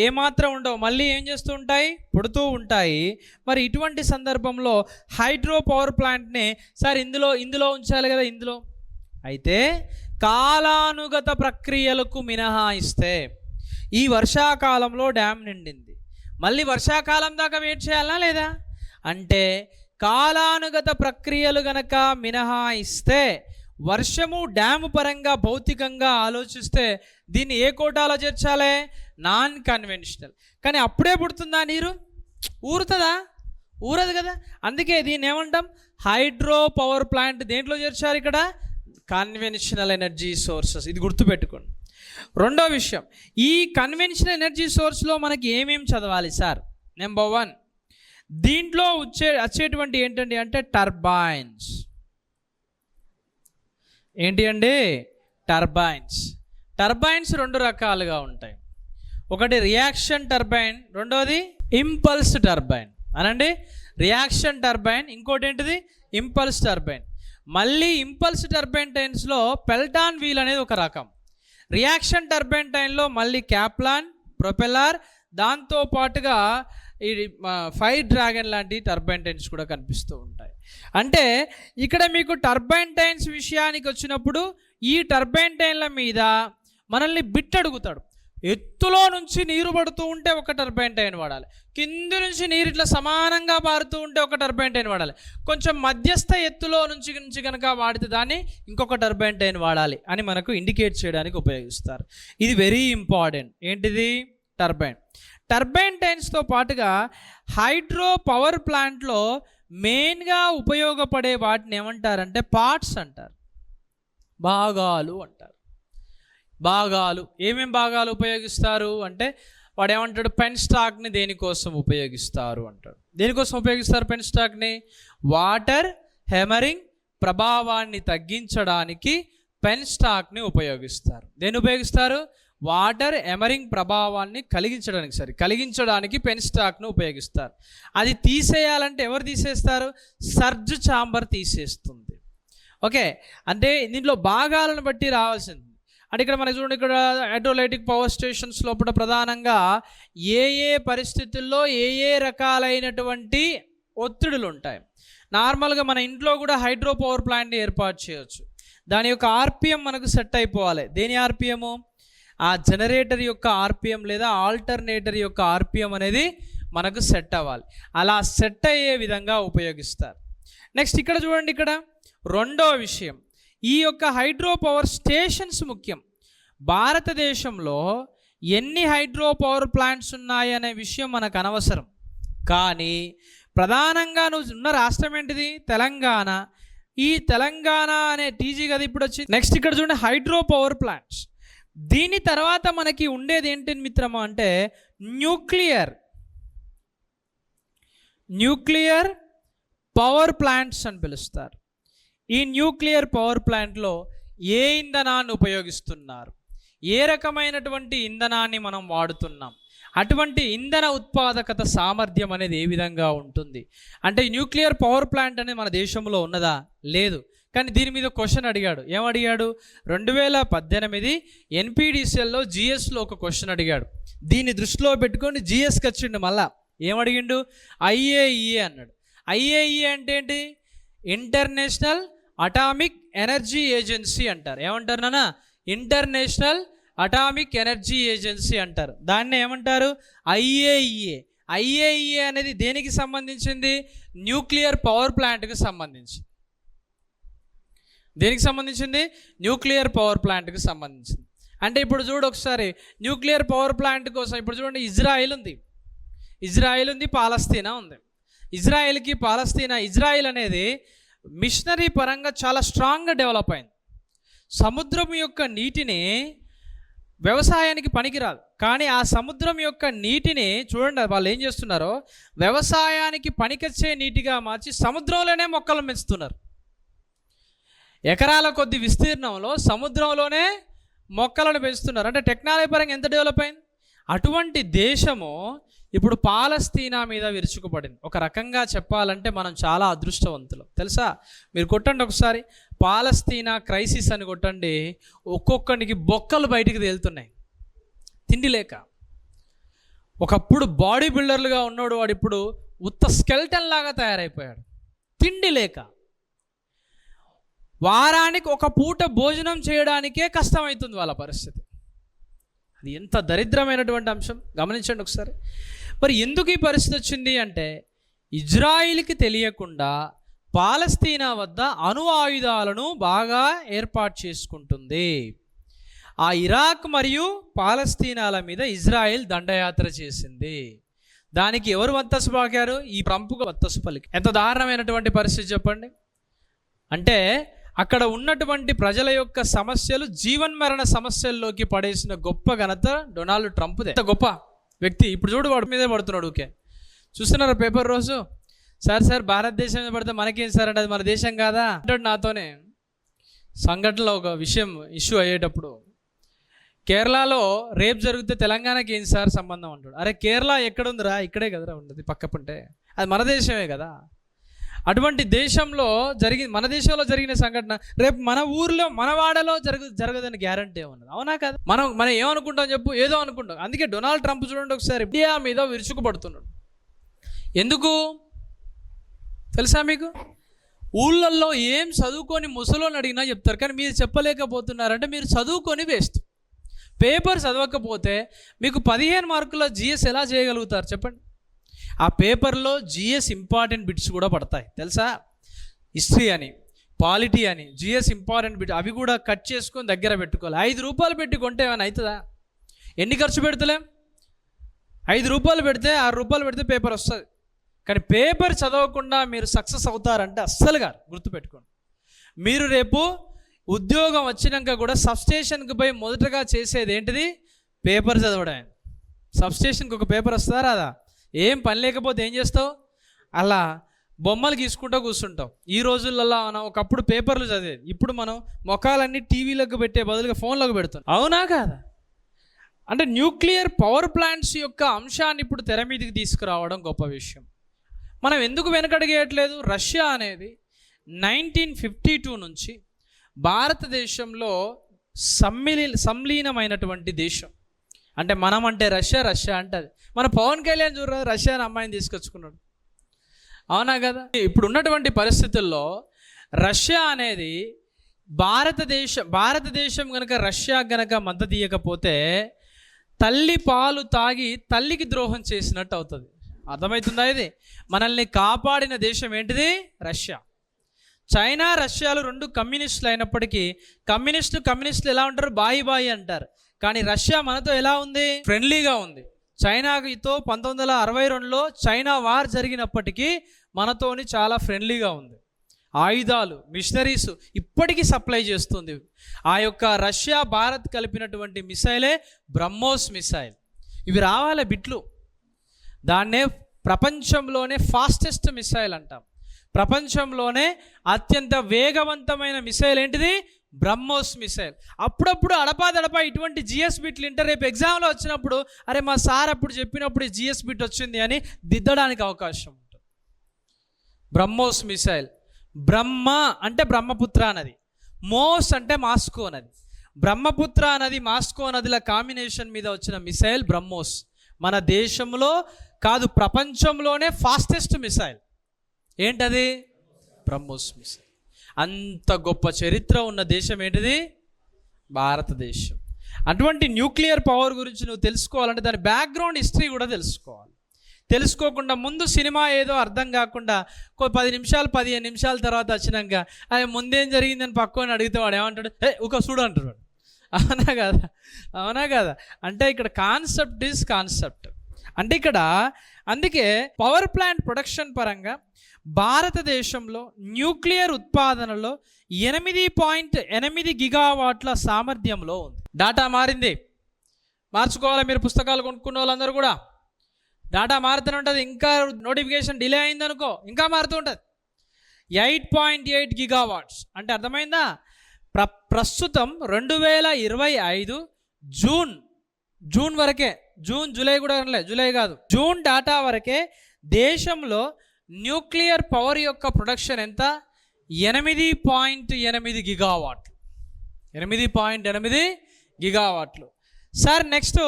ఏమాత్రం ఉండవు, మళ్ళీ ఏం చేస్తూ ఉంటాయి? పుడుతూ ఉంటాయి. మరి ఇటువంటి సందర్భంలో హైడ్రో పవర్ ప్లాంట్ని సార్ ఇందులో ఉంచాలి కదా, ఇందులో అయితే కాలానుగత ప్రక్రియలకు మినహాయిస్తే ఈ వర్షాకాలంలో డ్యామ్ నిండింది, మళ్ళీ వర్షాకాలం దాకా వెయిట్ చేయాలా లేదా? అంటే కాలానుగత ప్రక్రియలు గనక మినహాయిస్తే వర్షము డ్యాము పరంగా భౌతికంగా ఆలోచిస్తే దీన్ని ఏ కోటాలో చేర్చాలి? Non conventional. కానీ అప్పుడే పుడుతుందా నీరు? ఊరుతుందా? ఊరదు కదా. అందుకే దీన్ని ఏమంటాం? Hydro power plant. దేంట్లో చేర్చారు? ఇక్కడ కన్వెన్షనల్ ఎనర్జీ సోర్సెస్. ఇది గుర్తుపెట్టుకోండి. రెండో విషయం, ఈ కన్వెన్షనల్ ఎనర్జీ సోర్స్లో మనకి ఏమేమి చదవాలి సార్? నెంబర్ 1, దీంట్లో వచ్చేటువంటి ఏంటండి అంటే టర్బైన్స్. ఏంటి అండి? టర్బైన్స్. టర్బైన్స్ 2 రకాలుగా ఉంటాయి. ఒకటి రియాక్షన్ టర్బైన్, రెండోది ఇంపల్స్ టర్బైన్. అనండి, రియాక్షన్ టర్బైన్, ఇంకోటి ఏంటిది? Impulse turbine. మళ్ళీ ఇంపల్స్ టర్బైన్ టైన్స్లో పెల్టాన్ వీల్ అనేది ఒక రకం. రియాక్షన్ టర్బైన్ టైన్లో మళ్ళీ క్యాప్లాన్, ప్రొపెల్లర్, దాంతో పాటుగా ఈ ఫైర్ డ్రాగన్ లాంటి టర్బైన్ టైన్స్ కూడా కనిపిస్తూ ఉంటాయి. అంటే ఇక్కడ మీకు టర్బైన్ టైన్స్ విషయానికి వచ్చినప్పుడు ఈ టర్బైన్ టైన్ల మీద మనల్ని బిట్ అడుగుతాడు. ఎత్తులో నుంచి నీరు పడుతూ ఉంటే ఒక టర్బైన్ టైన్ వాడాలి, కింది నుంచి నీరు ఇట్లా సమానంగా పారుతూ ఉంటే ఒక టర్బైన్ టైన్ వాడాలి, కొంచెం మధ్యస్థ ఎత్తులో నుంచి కనుక వాడితే దాన్ని ఇంకొక టర్బైన్ టైన్ వాడాలి అని మనకు ఇండికేట్ చేయడానికి ఉపయోగిస్తారు. ఇది వెరీ ఇంపార్టెంట్. ఏంటిది? టర్బైన్. టర్బైన్ టైన్స్తో పాటుగా హైడ్రో పవర్ ప్లాంట్లో మెయిన్గా ఉపయోగపడే వాటిని ఏమంటారంటే పార్ట్స్ అంటారు, భాగాలు అంటారు. భాగాలు ఏమేం భాగాలు ఉపయోగిస్తారు అంటే వాడు ఏమంటాడు? పెన్ స్టాక్ని దేనికోసం ఉపయోగిస్తారు అంటాడు. దేనికోసం ఉపయోగిస్తారు పెన్ స్టాక్ని? వాటర్ హెమరింగ్ ప్రభావాన్ని తగ్గించడానికి పెన్ స్టాక్ని ఉపయోగిస్తారు. దేన్ని ఉపయోగిస్తారు? వాటర్ ఎమరింగ్ ప్రభావాన్ని కలిగించడానికి పెన్ స్టాక్ను ఉపయోగిస్తారు. అది తీసేయాలంటే ఎవరు తీసేస్తారు? సర్జ్ ఛాంబర్ తీసేస్తుంది. ఓకే, అంటే దీంట్లో భాగాలను బట్టి రావాల్సింది. అంటే ఇక్కడ మనకి చూడండి, ఇక్కడ హైడ్రోలైటిక్ పవర్ స్టేషన్స్ లోపల ప్రధానంగా ఏ పరిస్థితుల్లో ఏ రకాలైనటువంటి ఒత్తిడులు ఉంటాయి. నార్మల్గా మన ఇంట్లో కూడా హైడ్రో పవర్ ప్లాంట్ని ఏర్పాటు చేయవచ్చు. దాని యొక్క ఆర్పిఎం మనకు సెట్ అయిపోవాలి. దేని ఆర్పిఎము? ఆ జనరేటర్ యొక్క ఆర్పిఎం లేదా ఆల్టర్నేటర్ యొక్క ఆర్పిఎం అనేది మనకు సెట్ అవ్వాలి. అలా సెట్ అయ్యే విధంగా ఉపయోగిస్తారు. నెక్స్ట్ ఇక్కడ చూడండి, ఇక్కడ రెండో విషయం, ఈ యొక్క హైడ్రో పవర్ స్టేషన్స్ ముఖ్యం. భారతదేశంలో ఎన్ని హైడ్రో పవర్ ప్లాంట్స్ ఉన్నాయి అనే విషయం మనకు అనవసరం. కానీ ప్రధానంగా నువ్వు ఉన్న రాష్ట్రం ఏంటిది? తెలంగాణ. ఈ తెలంగాణ అనే టీజీ కదా ఇప్పుడు వచ్చింది. నెక్స్ట్ ఇక్కడ చూడండి, హైడ్రో పవర్ ప్లాంట్స్. దీని తర్వాత మనకి ఉండేది ఏంటి మిత్రమా అంటే న్యూక్లియర్ పవర్ ప్లాంట్స్ అని పిలుస్తారు. ఈ న్యూక్లియర్ పవర్ ప్లాంట్లో ఏ ఇంధనాన్ని ఉపయోగిస్తున్నారు, ఏ రకమైనటువంటి ఇంధనాన్ని మనం వాడుతున్నాం, అటువంటి ఇంధన ఉత్పాదకత సామర్థ్యం అనేది ఏ విధంగా ఉంటుంది అంటే న్యూక్లియర్ పవర్ ప్లాంట్ అనేది మన దేశంలో ఉన్నదా? లేదు. కానీ దీని మీద క్వశ్చన్ అడిగాడు. ఏమడిగాడు? 2018 ఎన్పిడిసిఎల్లో జిఎస్లో ఒక క్వశ్చన్ అడిగాడు. దీన్ని దృష్టిలో పెట్టుకొని జిఎస్కి వచ్చిండు. మళ్ళా ఏమడిగిండు? ఐఏఈఏ అన్నాడు. ఐఏఈఏ అంటే ఏంటి? ఇంటర్నేషనల్ అటామిక్ ఎనర్జీ ఏజెన్సీ అంటారు. ఏమంటారు నాన్న? ఇంటర్నేషనల్ అటామిక్ ఎనర్జీ ఏజెన్సీ అంటారు. దాన్ని ఏమంటారు? ఐఏఈఏ. ఐఏఈఏ అనేది దేనికి సంబంధించింది? న్యూక్లియర్ పవర్ ప్లాంట్కి సంబంధించి. దేనికి సంబంధించింది? న్యూక్లియర్ పవర్ ప్లాంట్కి సంబంధించింది. అంటే ఇప్పుడు చూడు ఒకసారి, న్యూక్లియర్ పవర్ ప్లాంట్ కోసం ఇప్పుడు చూడండి, ఇజ్రాయిల్ ఉంది, పాలస్తీనా ఉంది. ఇజ్రాయిల్కి పాలస్తీనా, ఇజ్రాయిల్ అనేది మిషనరీ పరంగా చాలా స్ట్రాంగ్గా డెవలప్ అయింది. సముద్రం యొక్క నీటిని వ్యవసాయానికి పనికిరాదు, కానీ ఆ సముద్రం యొక్క నీటిని చూడండి వాళ్ళు ఏం చేస్తున్నారో, వ్యవసాయానికి పనికొచ్చే నీటిగా మార్చి సముద్రంలోనే మొక్కలు పెంచుతున్నారు. ఎకరాల కొద్ది విస్తీర్ణంలో సముద్రంలోనే మొక్కలను పెంచుతున్నారు. అంటే టెక్నాలజీ పరంగా ఎంత డెవలప్ అయింది. అటువంటి దేశము ఇప్పుడు పాలస్తీనా మీద విరుచుకుపడింది. ఒక రకంగా చెప్పాలంటే మనం చాలా అదృష్టవంతులు తెలుసా. మీరు కొట్టండి ఒకసారి, పాలస్తీనా క్రైసిస్ అని కొట్టండి, ఒక్కొక్కడికి బొక్కలు బయటికి తేలుతున్నాయి తిండి లేక. ఒకప్పుడు బాడీ బిల్డర్లుగా ఉన్నాడు, వాడు ఇప్పుడు ఉత్త స్కెల్టన్ లాగా తయారైపోయాడు తిండి లేక. వారానికి ఒక పూట భోజనం చేయడానికే కష్టమవుతుంది వాళ్ళ పరిస్థితి. అది ఎంత దరిద్రమైనటువంటి అంశం గమనించండి ఒకసారి. మరి ఎందుకు ఈ పరిస్థితి వచ్చింది అంటే, ఇజ్రాయిల్కి తెలియకుండా పాలస్తీనా వద్ద అణు ఆయుధాలను బాగా ఏర్పాటు చేసుకుంటుంది. ఆ ఇరాక్ మరియు పాలస్తీనాల మీద ఇజ్రాయిల్ దండయాత్ర చేసింది. దానికి ఎవరు వత్తసు పలికారు? ఈ ట్రంప్కు వత్తసు పలికి. ఎంత దారుణమైనటువంటి పరిస్థితి చెప్పండి. అంటే అక్కడ ఉన్నటువంటి ప్రజల యొక్క సమస్యలు జీవన్మరణ సమస్యల్లోకి పడేసిన గొప్ప ఘనత డొనాల్డ్ ట్రంప్దే. ఎంత గొప్ప వ్యక్తి. ఇప్పుడు చూడు వాడి మీదే పడుతున్నాడు. ఓకే, చూస్తున్నారా పేపర్ రోజు? సార్ భారతదేశం మీద పడితే మనకేం సార్ అంటే అది మన దేశం కాదా అంటాడు నాతోనే. సంఘటనలో ఒక విషయం ఇష్యూ అయ్యేటప్పుడు, కేరళలో రేప్ జరిగితే తెలంగాణకి ఏం సార్ సంబంధం అంటాడు. అరే కేరళ ఎక్కడుందిరా? ఇక్కడే కదరా ఉండదు, పక్కపుంటే అది మన దేశమే కదా. అటువంటి దేశంలో మన దేశంలో జరిగిన సంఘటన రేపు మన ఊర్లో మన వాడలో జరగదని గ్యారంటీ ఉన్నది, అవునా కదా? మనం ఏమనుకుంటాం చెప్పు? ఏదో అనుకుంటాం. అందుకే డొనాల్డ్ ట్రంప్ చూడండి ఒకసారి, ఇండియా మీద విరుచుకుపడుతున్నాడు. ఎందుకు తెలుసా మీకు? ఊళ్ళల్లో ఏం చదువుకొని ముసలోని అడిగినా చెప్తారు, కానీ మీరు చెప్పలేకపోతున్నారంటే మీరు చదువుకొని వేస్ట్. పేపర్ చదవకపోతే మీకు 15 మార్కుల జిఎస్ ఎలా చేయగలుగుతారు చెప్పండి? ఆ పేపర్లో జిఎస్ ఇంపార్టెంట్ బిట్స్ కూడా పడతాయి తెలుసా. హిస్టరీ అని, పాలిటీ అని, జిఎస్ ఇంపార్టెంట్ బిట్, అవి కూడా కట్ చేసుకొని దగ్గర పెట్టుకోవాలి. 5 రూపాయలు పెట్టి కొంటే ఏమైనా అవుతుందా? ఎన్ని ఖర్చు పెడతలేం? 5 రూపాయలు పెడితే 6 రూపాయలు పెడితే పేపర్ వస్తుంది. కానీ పేపర్ చదవకుండా మీరు సక్సెస్ అవుతారంటే అస్సలు కాదు. గుర్తుపెట్టుకోండి. మీరు రేపు ఉద్యోగం వచ్చినాక కూడా సబ్స్టేషన్కి పోయి మొదటగా చేసేది ఏంటిది? పేపర్ చదవడం. సబ్స్టేషన్కి ఒక పేపర్ వస్తుందా రాదా? ఏం పని లేకపోతే ఏం చేస్తావు? అలా బొమ్మలు గీసుకుంటూ కూర్చుంటాం. ఈ రోజులలో మనం ఒకప్పుడు పేపర్లు చదివేది, ఇప్పుడు మనం ముఖాలన్నీ టీవీలకు పెట్టే బదులుగా ఫోన్లకు పెడుతున్నాం, అవునా కాదా? అంటే న్యూక్లియర్ పవర్ ప్లాంట్స్ యొక్క అంశాన్ని ఇప్పుడు తెర మీదకి తీసుకురావడం గొప్ప విషయం. మనం ఎందుకు వెనకడిగేయట్లేదు? రష్యా అనేది 1952 నుంచి భారతదేశంలో సంలీనమైనటువంటి దేశం. అంటే మనం అంటే రష్యా అంటే అది. మన పవన్ కళ్యాణ్ చూడరాదు, రష్యా అమ్మాయిని తీసుకొచ్చుకున్నాడు, అవునా కదా? ఇప్పుడు ఉన్నటువంటి పరిస్థితుల్లో రష్యా అనేది భారతదేశం కనుక రష్యా కనుక మద్దతు ఇవ్వకపోతే తల్లి పాలు తాగి తల్లికి ద్రోహం చేసినట్టు అవుతుంది. అర్థమవుతుందా? ఇది మనల్ని కాపాడిన దేశం ఏంటిది? రష్యా. చైనా రష్యాలు 2 కమ్యూనిస్టులు అయినప్పటికీ కమ్యూనిస్టులు ఎలా ఉంటారు? బాయి అంటారు. కానీ రష్యా మనతో ఎలా ఉంది? ఫ్రెండ్లీగా ఉంది. చైనాతో 1962లో చైనా వార్ జరిగినప్పటికీ మనతోని చాలా ఫ్రెండ్లీగా ఉంది. ఆయుధాలు, మిషనరీస్ ఇప్పటికీ సప్లై చేస్తుంది. ఆ యొక్క రష్యా భారత్ కలిపినటువంటి మిసైలే బ్రహ్మోస్ మిసైల్. ఇవి రావాలి బిట్లు. దాన్నే ప్రపంచంలోనే ఫాస్టెస్ట్ మిసైల్ అంటాం. ప్రపంచంలోనే అత్యంత వేగవంతమైన మిసైల్ ఏంటిది? బ్రహ్మోస్ మిసైల్. అప్పుడప్పుడు అడపా ఇటువంటి జిఎస్ బిట్లు వింటే రేపు ఎగ్జామ్లో వచ్చినప్పుడు అరే మా సార్ అప్పుడు చెప్పినప్పుడు జిఎస్ బిట్ వచ్చింది అని దిద్దడానికి అవకాశం ఉంటుంది. బ్రహ్మోస్ మిసైల్. బ్రహ్మ అంటే బ్రహ్మపుత్ర నది, మోస్ అంటే మాస్కో నది. బ్రహ్మపుత్ర నది మాస్కో నదిల కాంబినేషన్ మీద వచ్చిన మిసైల్ బ్రహ్మోస్. మన దేశంలో కాదు ప్రపంచంలోనే ఫాస్టెస్ట్ మిసైల్ ఏంటది? బ్రహ్మోస్ మిసైల్. అంత గొప్ప చరిత్ర ఉన్న దేశం ఏంటిది? భారతదేశం. అటువంటి న్యూక్లియర్ పవర్ గురించి నువ్వు తెలుసుకోవాలంటే దాని బ్యాక్గ్రౌండ్ హిస్టరీ కూడా తెలుసుకోవాలి. తెలుసుకోకుండా ముందు సినిమా ఏదో అర్థం కాకుండా 10 నిమిషాలు 15 నిమిషాల తర్వాత వచ్చినాక అది ముందేం జరిగిందని పక్కని అడిగితే వాడు ఏమంటాడు? ఒక చూడు అంటాడు. అవునా కదా? అవునా కదా? అంటే ఇక్కడ కాన్సెప్ట్ ఈజ్ కాన్సెప్ట్. అంటే ఇక్కడ అందుకే పవర్ ప్లాంట్ ప్రొడక్షన్ పరంగా భారతదేశంలో న్యూక్లియర్ ఉత్పాదనలో 8.8 గిగావాట్ల సామర్థ్యంలో ఉంది. డాటా మారింది, మార్చుకోవాలి. మీరు పుస్తకాలు కొనుక్కున్న వాళ్ళందరూ కూడా డాటా మారుతూనే ఉంటుంది. ఇంకా నోటిఫికేషన్ డిలే అయిందనుకో ఇంకా మారుతూ ఉంటుంది. 8.8 గిగావాట్స్ అంటే అర్థమైందా? ప్రస్తుతం 2025 జూన్ వరకే, జూలై కూడా అనలే, జూలై కాదు, జూన్ డాటా వరకే దేశంలో న్యూక్లియర్ పవర్ యొక్క ప్రొడక్షన్ ఎంత? 8.8 గిగావాట్లు. 8.8 గిగావాట్లు. Sir next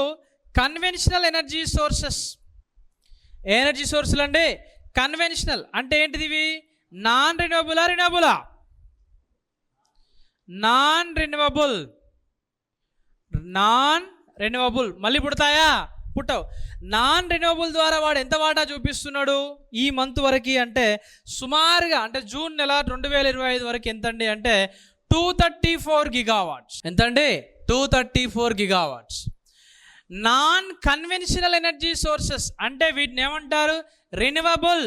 conventional energy sources. Energy సోర్సులు అండి కన్వెన్షనల్ అంటే ఏంటిది? ఇవి నాన్ రెన్యూవబుల్. మళ్ళీ పుడతాయా? పుట్టవు. నాన్ రెన్యూవబుల్ ద్వారా వాడు ఎంత వాటా చూపిస్తున్నాడు ఈ మంత్ వరకు అంటే సుమారుగా, అంటే జూన్ నెల 2025 వరకు ఎంతండి అంటే 234 గిగావాట్స్. ఎంతండి? 234 gigawatts. Non conventional energy sources అంటే వీటిని ఏమంటారు? రెన్యూవబుల్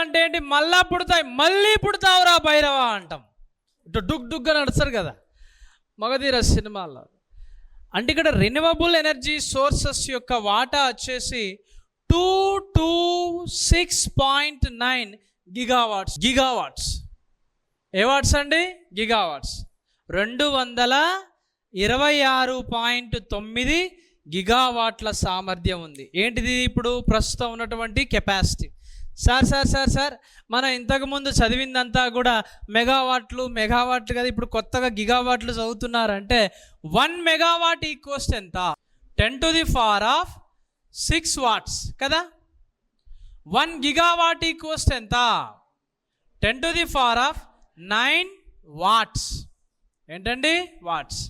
అంటే ఏంటి? మళ్ళీ పుడతావురా భైరవా అంటాం. ఇటు డుగ్గా నడుస్తారు కదా మగధీర సినిమాల్లో. అంటే ఇక్కడ రెన్యూవబుల్ ఎనర్జీ సోర్సెస్ యొక్క వాటా వచ్చేసి 226.9 గిగావాట్స్. ఏ వాట్స్ అండి? గిగావాట్స్. 226.9 గిగావాట్ల సామర్థ్యం ఉంది. ఏంటిది ఇప్పుడు ప్రస్తుతం ఉన్నటువంటి కెపాసిటీ? సార్ మనం ఇంతకుముందు చదివిందంతా కూడా మెగావాట్లు కదా, ఇప్పుడు కొత్తగా గిగావాట్లు చదువుతున్నారంటే 1 మెగావాట్ ఈక్వల్స్ ఎంత? 10⁶ వాట్స్ కదా. 1 గిగావాట్ ఈక్వల్స్ ఎంత? 10⁹ వాట్స్. ఏంటండి? వాట్స్.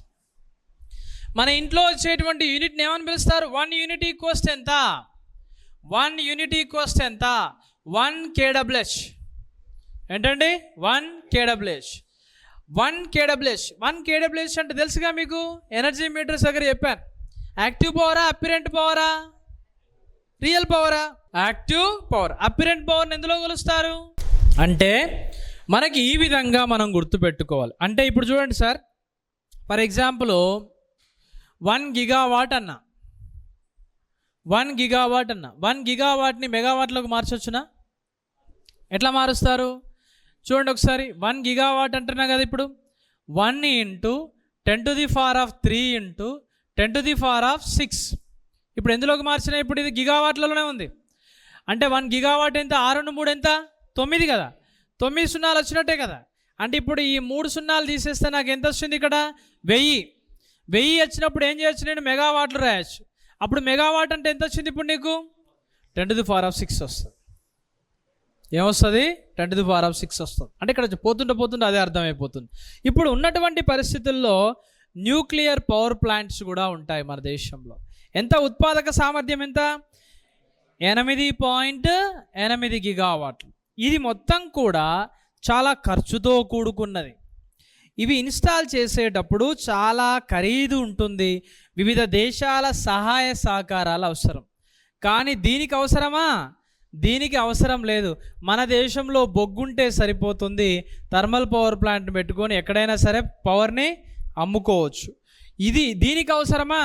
మన ఇంట్లో వచ్చేటువంటి యూనిట్ని ఏమని పిలుస్తారు? 1 యూనిట్ ఈక్వల్స్ ఎంత? 1 యూనిట్ ఈక్వల్స్ ఎంత? 1 kWh. ఏంటండి? 1 kWh. 1 kWh అంటే తెలుసుగా మీకు, ఎనర్జీ మీటర్స్ దగ్గర చెప్పాను. యాక్టివ్ పవరా, అప్పిరెంట్ పవరా, రియల్ పవరా? Active power. అప్పిరెంట్ పవర్ని ఎందులో కొలుస్తారు అంటే మనకి ఈ విధంగా మనం గుర్తుపెట్టుకోవాలి. అంటే ఇప్పుడు చూడండి సార్, ఫర్ ఎగ్జాంపుల్ 1 గిగావాట్ అన్న, 1 గిగావాట్ని మెగావాట్లోకి మార్చొచ్చునా? ఎట్లా మారుస్తారు చూడండి ఒకసారి. 1 గిగావాట్ అంటున్నా కదా, ఇప్పుడు 1 × 10⁻³ × 10⁻⁶. ఇప్పుడు ఎందులోకి మార్చినా? ఇప్పుడు ఇది గిగావాట్లలోనే ఉంది. అంటే 1 గిగావాట్ ఎంత? 6 × 3 ఎంత? 9 కదా. 9 సున్నాలు వచ్చినట్టే కదా. అంటే ఇప్పుడు ఈ 3 సున్నాలు తీసేస్తే నాకు ఎంత వస్తుంది? ఇక్కడ 1000 వచ్చినప్పుడు ఏం చేయొచ్చు? నేను మెగావాట్లు రాయొచ్చు. అప్పుడు మెగావాట్ అంటే ఎంత వచ్చింది ఇప్పుడు నీకు? 10⁶ వస్తుంది. ఏమొస్తుంది? 10⁶ వస్తుంది. అంటే ఇక్కడ పోతుంటే అదే అర్థమైపోతుంది. ఇప్పుడు ఉన్నటువంటి పరిస్థితుల్లో న్యూక్లియర్ పవర్ ప్లాంట్స్ కూడా ఉంటాయి మన దేశంలో. ఎంత ఉత్పాదక సామర్థ్యం? ఎంత? 8.8 గిగావాట్లు. ఇది మొత్తం కూడా చాలా ఖర్చుతో కూడుకున్నది. ఇవి ఇన్స్టాల్ చేసేటప్పుడు చాలా ఖరీదు ఉంటుంది. వివిధ దేశాల సహాయ సహకారాలు అవసరం. కానీ దీనికి అవసరమా? దీనికి అవసరం లేదు. మన దేశంలో బొగ్గుంటే సరిపోతుంది. థర్మల్ పవర్ ప్లాంట్ పెట్టుకొని ఎక్కడైనా సరే పవర్ని అమ్ముకోవచ్చు. దీనికి అవసరమా?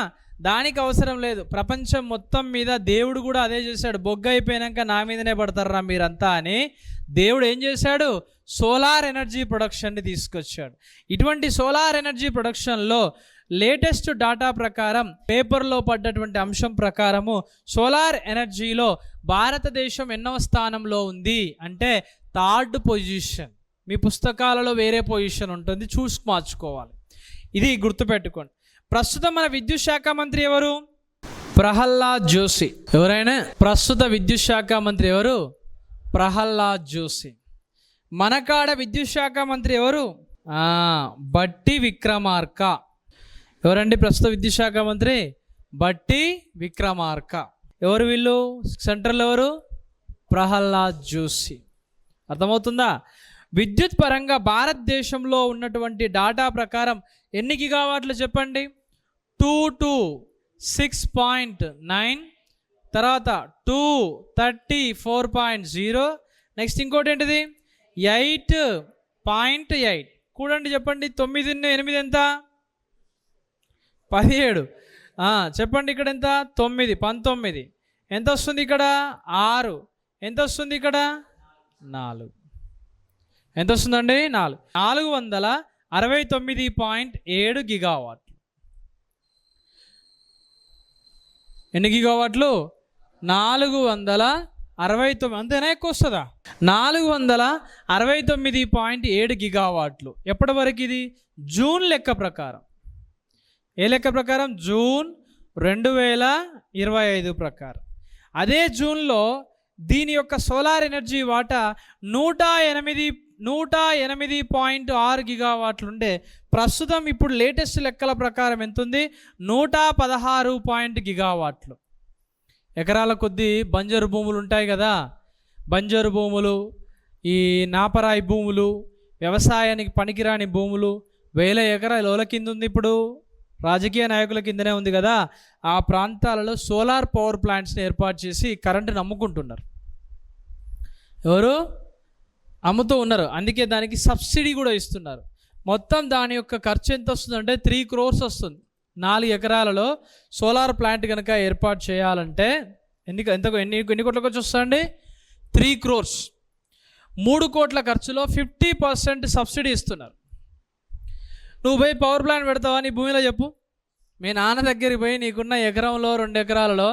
దానికి అవసరం లేదు. ప్రపంచం మొత్తం మీద దేవుడు కూడా అదే చేశాడు. బొగ్గు అయిపోయాక నా మీదనే పడతారా మీరంతా అని దేవుడు ఏం చేశాడు? సోలార్ ఎనర్జీ ప్రొడక్షన్ని తీసుకొచ్చాడు. ఇటువంటి సోలార్ ఎనర్జీ ప్రొడక్షన్లో లేటెస్ట్ డాటా ప్రకారం, పేపర్లో పడ్డటువంటి అంశం ప్రకారము సోలార్ ఎనర్జీలో భారతదేశం ఎన్నవ స్థానంలో ఉంది అంటే 3rd పొజిషన్. మీ పుస్తకాలలో వేరే పొజిషన్ ఉంటుంది, చూసి మార్చుకోవాలి. ఇది గుర్తుపెట్టుకోండి. ప్రస్తుతం మన విద్యుత్ శాఖ మంత్రి ఎవరు? ప్రహ్లాద్ జోషి. ఎవరైనా ప్రస్తుత విద్యుత్ శాఖ మంత్రి ఎవరు? ప్రహ్లాద్ జోషి. మనకాడ విద్యుత్ శాఖ మంత్రి ఎవరు? బట్టి విక్రమార్క. ఎవరండి ప్రస్తుత విద్యుత్ శాఖ మంత్రి? బట్టి విక్రమార్క. ఎవరు వీళ్ళు? సెంట్రల్ ఎవరు? ప్రహ్లాద్ జోషి. అర్థమవుతుందా? విద్యుత్ పరంగా భారతదేశంలో ఉన్నటువంటి డాటా ప్రకారం ఎన్ని గిగావాట్లు చెప్పండి? 226.9, తర్వాత 234.0, నెక్స్ట్ ఇంకోటి ఏంటిది 8.8. కూడండి చెప్పండి. 9 × 8 ఎంత? 17. చెప్పండి ఇక్కడ ఎంత? 9, 19. ఎంత వస్తుంది ఇక్కడ? 6. ఎంత వస్తుంది ఇక్కడ? 4. ఎంత వస్తుందండి? 4. 469.7 గిగావాట్లు. ఎన్ని గిగావాట్లు? 469. అంతేనా? ఎక్కువ వస్తుందా? 469.7 గిగావాట్లు. ఎప్పటి వరకు ఇది? జూన్ లెక్క ప్రకారం. ఏ లెక్క ప్రకారం? జూన్ 2025 ప్రకారం. అదే జూన్లో దీని యొక్క సోలార్ ఎనర్జీ వాటా 108.6 గిగావాట్లు ఉండే. ప్రస్తుతం ఇప్పుడు లేటెస్ట్ లెక్కల ప్రకారం ఎంత ఉంది? 116 గిగావాట్లు. ఎకరాల కొద్దీ బంజరు భూములు ఉంటాయి కదా, బంజరు భూములు, ఈ నాపరాయి భూములు, వ్యవసాయానికి పనికిరాని భూములు 1000 ఎకరాల కింద ఉంది. ఇప్పుడు రాజకీయ నాయకుల కిందనే ఉంది కదా. ఆ ప్రాంతాలలో సోలార్ పవర్ ప్లాంట్స్ని ఏర్పాటు చేసి కరెంటుని అమ్ముకుంటున్నారు. ఎవరు? అమ్ముతూ ఉన్నారు. అందుకే దానికి సబ్సిడీ కూడా ఇస్తున్నారు. మొత్తం దాని యొక్క ఖర్చు ఎంత వస్తుందంటే 3 crores వస్తుంది. 4 ఎకరాలలో సోలార్ ప్లాంట్ కనుక ఏర్పాటు చేయాలంటే ఎన్ని కోట్ల ఖర్చు వస్తుందండి? 3 crores. 3 కోట్ల ఖర్చులో 50% సబ్సిడీ ఇస్తున్నారు. నువ్వు పోయి పవర్ ప్లాంట్ పెడతావా నీ భూమిలో? చెప్పు. మీ నాన్న దగ్గరికి పోయి నీకున్న ఎకరంలో 2 ఎకరాలలో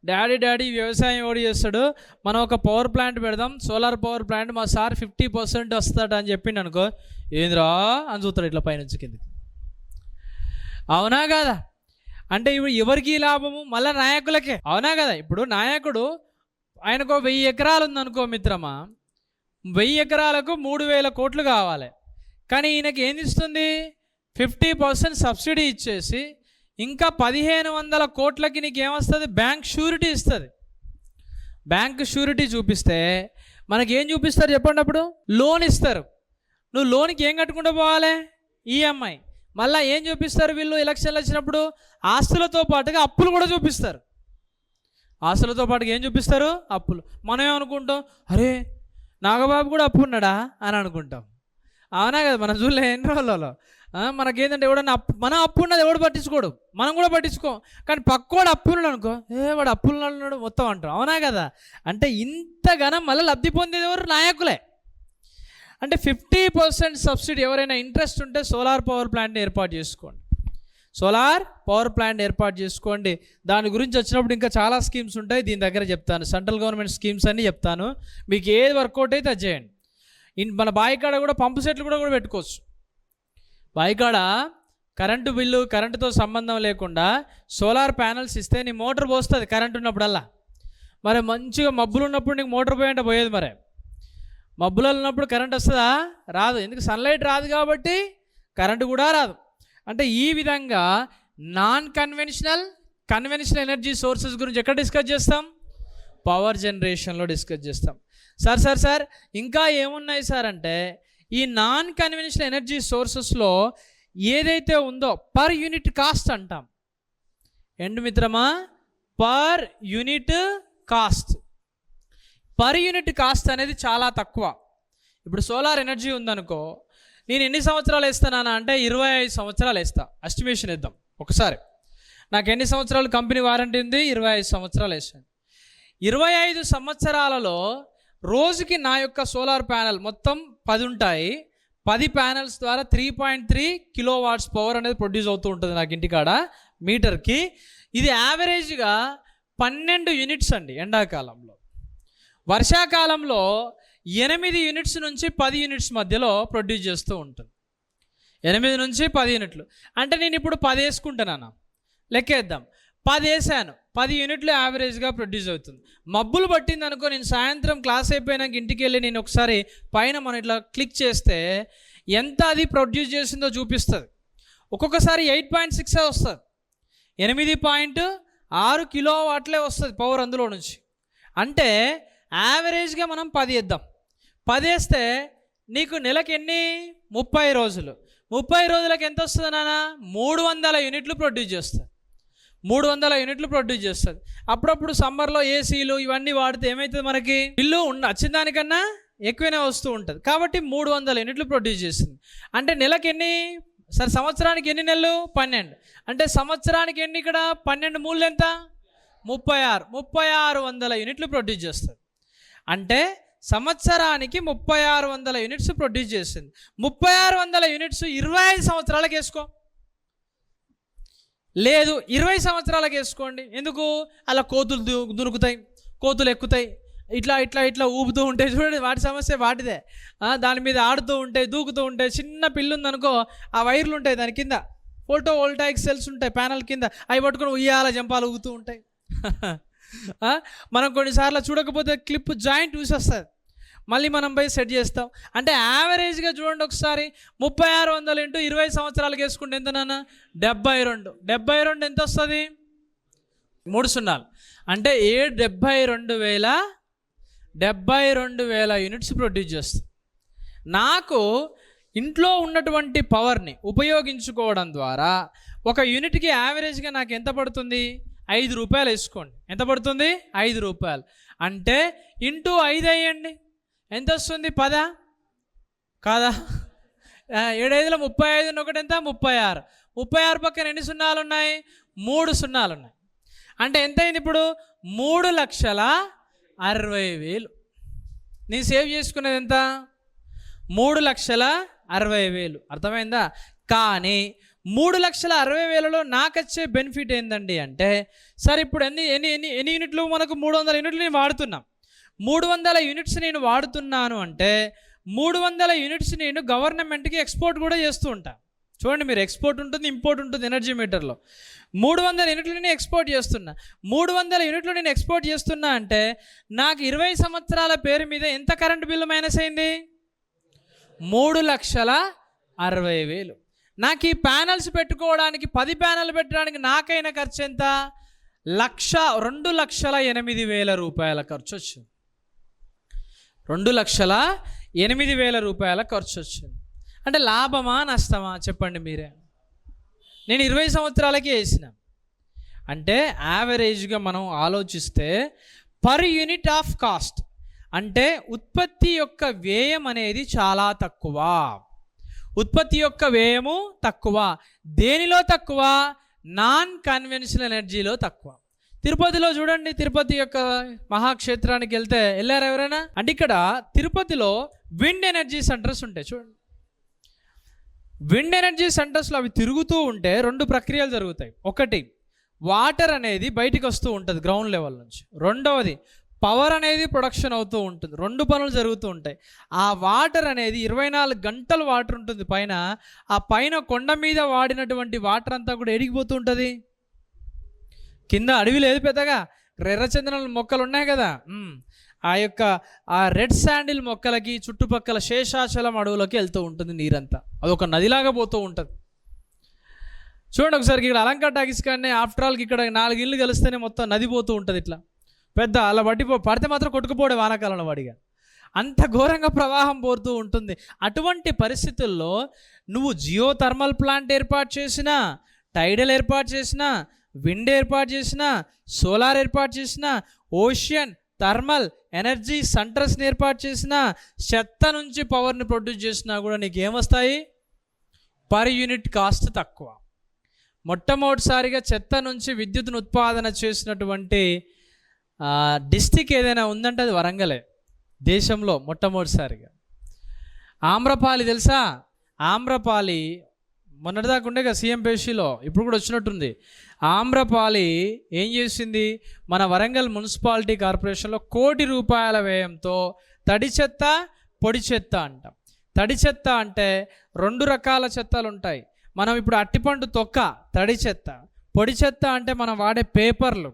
డాడీ వ్యవసాయం ఎవడు చేస్తాడు, మనం ఒక పవర్ ప్లాంట్ పెడదాం, సోలార్ పవర్ ప్లాంట్, మా సార్ 50% వస్తాడు అని చెప్పిండు అనుకో, ఏంద్రా అని చూస్తాడు ఇట్లా పైనుంచి కిందకి. అవునా కదా? అంటే ఇప్పుడు ఎవరికి లాభము? మళ్ళీ నాయకులకే. అవునా కదా? ఇప్పుడు నాయకుడు ఆయనకు 1000 ఎకరాలు ఉందనుకో మిత్రమా, 1000 ఎకరాలకు 3000 కోట్లు కావాలి. కానీ ఈయనకి ఏం ఇస్తుంది? 50% సబ్సిడీ ఇచ్చేసి ఇంకా 1500 కోట్లకి నీకు ఏమొస్తుంది? బ్యాంక్ షూరిటీ ఇస్తుంది. బ్యాంక్ షూరిటీ చూపిస్తే మనకేం చూపిస్తారు చెప్పండి? అప్పుడు లోన్ ఇస్తారు. నువ్వు లోన్కి ఏం కట్టుకుంటూ పోవాలి? ఈఎంఐ. మళ్ళీ ఏం చూపిస్తారు వీళ్ళు ఎలక్షన్లు వచ్చినప్పుడు? ఆస్తులతో పాటుగా అప్పులు కూడా చూపిస్తారు. ఆస్తులతో పాటుగా ఏం చూపిస్తారు? అప్పులు. మనం ఏమనుకుంటాం? అరే నాగబాబు కూడా అప్పు ఉన్నాడా అని అనుకుంటాం. అవునా కదా? మనం చూడలే ఎన్ని రోజులలో. మనకేంటంటే ఎవడన్నా మనం అప్పు ఉన్నది ఎవడు పట్టించుకోడు, మనం కూడా పట్టించుకోం. కానీ పక్కోడు అప్పు ఉన్నాడు అనుకో, వాడు అప్పులున్నాడు మొత్తం అంటాం. అవునా కదా? అంటే ఇంతగానం మళ్ళీ లబ్ధి పొందేది ఎవరు? నాయకులే. అంటే 50% సబ్సిడీ. ఎవరైనా ఇంట్రెస్ట్ ఉంటే సోలార్ పవర్ ప్లాంట్ని ఏర్పాటు చేసుకోండి. సోలార్ పవర్ ప్లాంట్ ఏర్పాటు చేసుకోండి. దాని గురించి వచ్చినప్పుడు ఇంకా చాలా స్కీమ్స్ ఉంటాయి, దీని దగ్గర చెప్తాను. సెంట్రల్ గవర్నమెంట్ స్కీమ్స్ అన్నీ చెప్తాను. మీకు ఏది వర్కౌట్ అయితే అది చేయండి. మన బాయికాడ కూడా పంపు సెట్లు కూడా పెట్టుకోవచ్చు. బాయికాడ కరెంటు బిల్లు, కరెంటుతో సంబంధం లేకుండా సోలార్ ప్యానల్స్ ఇస్తే నీ మోటార్ పోస్తుంది కరెంటు ఉన్నప్పుడల్లా. మరి మంచిగా మబ్బులు ఉన్నప్పుడు నీకు మోటార్ పోయంటే పోయేది. మరి మబ్బులలో ఉన్నప్పుడు కరెంట్ వస్తుందా? రాదు. ఎందుకు? సన్లైట్ రాదు కాబట్టి కరెంటు కూడా రాదు. అంటే ఈ విధంగా కన్వెన్షనల్ ఎనర్జీ సోర్సెస్ గురించి ఎక్కడ డిస్కస్ చేస్తాం? పవర్ జనరేషన్లో డిస్కస్ చేస్తాం. సార్ ఇంకా ఏమున్నాయి సార్ అంటే, ఈ నాన్ కన్వెన్షనల్ ఎనర్జీ సోర్సెస్లో ఏదైతే ఉందో పర్ యూనిట్ కాస్ట్ అంటాం. ఎండు మిత్రమా, పర్ యూనిట్ కాస్ట్ అనేది చాలా తక్కువ. ఇప్పుడు సోలార్ ఎనర్జీ ఉందనుకో, నేను ఎన్ని సంవత్సరాలు వేస్తానా అంటే 25 సంవత్సరాలు వేస్తా. ఎస్టిమేషన్ ఇద్దాం ఒకసారి. నాకు ఎన్ని సంవత్సరాలు కంపెనీ వారంటీ ఉంది? 25 సంవత్సరాలు వేసాను. 25 సంవత్సరాలలో రోజుకి నా యొక్క సోలార్ ప్యానెల్ మొత్తం 10 ఉంటాయి. 10 ప్యానెల్స్ ద్వారా 3.3 కిలోవాట్స్ పవర్ అనేది ప్రొడ్యూస్ అవుతూ ఉంటుంది నాకు ఇంటికాడ మీటర్కి. ఇది యావరేజ్గా 12 యూనిట్స్ అండి ఎండాకాలంలో. వర్షాకాలంలో 8 యూనిట్స్ నుంచి 10 యూనిట్స్ మధ్యలో ప్రొడ్యూస్ చేస్తూ ఉంటుంది. 8 నుంచి 10 యూనిట్లు అంటే నేను ఇప్పుడు 10 వేసుకుంటున్నాను. లెక్కేద్దాం. 10 వేసాను, 10 యూనిట్లు యావరేజ్గా ప్రొడ్యూస్ అవుతుంది. మబ్బులు పట్టింది అనుకో, నేను సాయంత్రం క్లాస్ అయిపోయినాక ఇంటికి వెళ్ళి నేను ఒకసారి పైన మనం ఇట్లా క్లిక్ చేస్తే ఎంత అది ప్రొడ్యూస్ చేసిందో చూపిస్తుంది. ఒక్కొక్కసారి 8.6 వస్తుంది, 8.6 కిలో వాట్లే వస్తుంది పవర్ అందులో నుంచి. అంటే యావరేజ్గా మనం 10 వేద్దాం. 10 వేస్తే నీకు నెలకి ఎన్ని? 30 రోజులు. 30 రోజులకు ఎంత వస్తుంది నాన్న? 300 యూనిట్లు ప్రొడ్యూస్ చేస్తుంది. 300 యూనిట్లు ప్రొడ్యూస్ చేస్తుంది. అప్పుడప్పుడు సమ్మర్లో ఏసీలు ఇవన్నీ వాడితే ఏమవుతుంది, మనకి బిల్లు వచ్చిన దానికన్నా ఎక్కువనే వస్తూ ఉంటుంది. కాబట్టి 300 యూనిట్లు ప్రొడ్యూస్ చేస్తుంది. అంటే నెలకి ఎన్ని? సరే సంవత్సరానికి ఎన్ని నెలలు? 12. అంటే సంవత్సరానికి ఎన్ని? ఇక్కడ 12 మూళ్ళు ఎంత? 3600 యూనిట్లు ప్రొడ్యూస్ చేస్తుంది. అంటే సంవత్సరానికి 3600 యూనిట్స్ ప్రొడ్యూస్ చేస్తుంది. 3600 యూనిట్స్ 25 సంవత్సరాలకు వేసుకో, లేదు 20 సంవత్సరాలకు వేసుకోండి. ఎందుకు? అలా కోతులు దొరుకుతాయి, కోతులు ఎక్కుతాయి, ఇట్లా ఇట్లా ఇట్లా ఊపుతూ ఉంటాయి. చూడండి, వాటి సమస్య వాటిదే. దాని మీద ఆడుతూ ఉంటాయి, దూకుతూ ఉంటాయి. చిన్న పిల్లు ఉందనుకో, ఆ వైర్లు ఉంటాయి దాని కింద, ఫోటో వోల్టాయిక్ సెల్స్ ఉంటాయి ప్యానల్ కింద, అవి పట్టుకొని ఉయ్యాల జంపాలు ఊగుతూ ఉంటాయి. మనం కొన్నిసార్లు చూడకపోతే క్లిప్ జాయింట్ చూసేస్తుంది, మళ్ళీ మనం పోయి సెట్ చేస్తాం. అంటే యావరేజ్గా చూడండి ఒకసారి, 3600 ఇంటూ 20 సంవత్సరాలకు వేసుకుంటే ఎంత నాన్న? 72. 72 ఎంత వస్తుంది? 3 సున్నాలు. అంటే 72,000 యూనిట్స్ ప్రొడ్యూస్ చేస్తుంది. నాకు ఇంట్లో ఉన్నటువంటి పవర్ని ఉపయోగించుకోవడం ద్వారా ఒక యూనిట్కి యావరేజ్గా నాకు ఎంత పడుతుంది? 5 రూపాయలు వేసుకోండి. ఎంత పడుతుంది? 5 రూపాయలు. అంటే ఇంటూ 5 అయ్యండి, ఎంత వస్తుంది? 10 కాదా? 7 5 35, ఒకటి ఎంత? 36. 36 పక్కన ఎన్ని సున్నాలు ఉన్నాయి? 3 సున్నాలు ఉన్నాయి. అంటే ఎంత అయింది ఇప్పుడు? 3,60,000. నేను సేవ్ చేసుకునేది ఎంత? 3,60,000. అర్థమైందా? కానీ 3,60,000లో నాకు వచ్చే బెనిఫిట్ ఏంటండి అంటే, సరే ఇప్పుడు ఎన్ని యూనిట్లు? మనకు 300 యూనిట్లు నేను వాడుతున్నాం. 300 యూనిట్స్ నేను వాడుతున్నాను అంటే 300 యూనిట్స్ నేను గవర్నమెంట్కి ఎక్స్పోర్ట్ కూడా చేస్తూ ఉంటాను. చూడండి, మీరు ఎక్స్పోర్ట్ ఉంటుంది, ఇంపోర్ట్ ఉంటుంది ఎనర్జీ మీటర్లో. 300 యూనిట్లు నేను ఎక్స్పోర్ట్ చేస్తున్నా. 300 యూనిట్లు నేను ఎక్స్పోర్ట్ చేస్తున్నా అంటే నాకు 20 సంవత్సరాల పేరు మీద ఎంత కరెంటు బిల్లు మైనస్ అయింది? 3,60,000. నాకు ఈ ప్యానల్స్ పెట్టుకోవడానికి 10 ప్యానెల్ పెట్టడానికి నాకైనా ఖర్చు ఎంత? 2,08,000 రూపాయల ఖర్చు వచ్చింది. 2,08,000 రూపాయల ఖర్చు వచ్చింది. అంటే లాభమా నష్టమా చెప్పండి మీరే? నేను 20 సంవత్సరాలకి వేసిన. అంటే యావరేజ్గా మనం ఆలోచిస్తే పర్ యూనిట్ ఆఫ్ కాస్ట్, అంటే ఉత్పత్తి యొక్క వ్యయం అనేది చాలా తక్కువ. ఉత్పత్తి యొక్క వ్యయము తక్కువ. దేనిలో తక్కువ? నాన్ కన్వెన్షనల్ ఎనర్జీలో తక్కువ. తిరుపతిలో చూడండి, తిరుపతి యొక్క మహాక్షేత్రానికి వెళ్ళారు ఎవరైనా? అంటే ఇక్కడ తిరుపతిలో విండ్ ఎనర్జీ సెంటర్స్ ఉంటాయి. చూడండి, విండ్ ఎనర్జీ సెంటర్స్లో అవి తిరుగుతూ ఉంటే 2 ప్రక్రియలు జరుగుతాయి. ఒకటి, వాటర్ అనేది బయటికి వస్తూ ఉంటుంది గ్రౌండ్ లెవెల్ నుంచి. రెండవది, పవర్ అనేది ప్రొడక్షన్ అవుతూ ఉంటుంది. 2 పనులు జరుగుతూ ఉంటాయి. ఆ వాటర్ అనేది 24 గంటలు వాటర్ ఉంటుంది పైన. ఆ పైన కొండ మీద వాడినటువంటి వాటర్ అంతా కూడా ఎడిగిపోతూ ఉంటుంది. కింద అడవి లేదు పెద్దగా, ఎర్రచందనం మొక్కలు ఉన్నాయి కదా, ఆ రెడ్ శాండిల్ మొక్కలకి చుట్టుపక్కల శేషాచలం అడవులకి వెళ్తూ ఉంటుంది నీరంతా. అదొక నదిలాగా పోతూ ఉంటుంది. చూడండి ఒకసారి, ఇక్కడ అలంకా టాకీస్ కానీ ఆఫ్టర్ ఆల్కి ఇక్కడ 4 ఇళ్ళు కలిస్తేనే మొత్తం నది పోతూ ఉంటుంది. ఇట్లా పెద్ద అలా పడితే మాత్రం కొట్టుకుపోవడే వానాకాలంలో వాడిగా, అంత ఘోరంగా ప్రవాహం పోతూ ఉంటుంది. అటువంటి పరిస్థితుల్లో నువ్వు జియో థర్మల్ ప్లాంట్ ఏర్పాటు చేసినా, టైడల్ ఏర్పాటు చేసినా, విండ్ ఏర్పాటు చేసినా, సోలార్ ఏర్పాటు చేసినా, ఓషియన్ థర్మల్ ఎనర్జీ సెంటర్స్ని ఏర్పాటు చేసినా, చెత్త నుంచి పవర్ని ప్రొడ్యూస్ చేసినా కూడా నీకు ఏమొస్తాయి? పర్ యూనిట్ కాస్ట్ తక్కువ. మొట్టమొదటిసారిగా చెత్త నుంచి విద్యుత్తును ఉత్పాదన చేసినటువంటి డిస్టిక్ ఏదైనా ఉందంటే అది వరంగలే, దేశంలో మొట్టమొదటిసారిగా. ఆమ్రపాలి తెలుసా? ఆమ్రపాలి మొన్నటిదాకా ఉండే కదా సీఎం పేషీలో, ఇప్పుడు కూడా వచ్చినట్టుంది. ఆమ్రపాలి ఏం చేసింది? మన వరంగల్ మున్సిపాలిటీ కార్పొరేషన్లో 1 కోటి రూపాయల వ్యయంతో తడి చెత్త, పొడి చెత్త అంటాం. తడి చెత్త అంటే 2 రకాల చెత్తలు ఉంటాయి. మనం ఇప్పుడు అట్టిపండు తొక్క తడి చెత్త, పొడి చెత్త అంటే మనం వాడే పేపర్లు,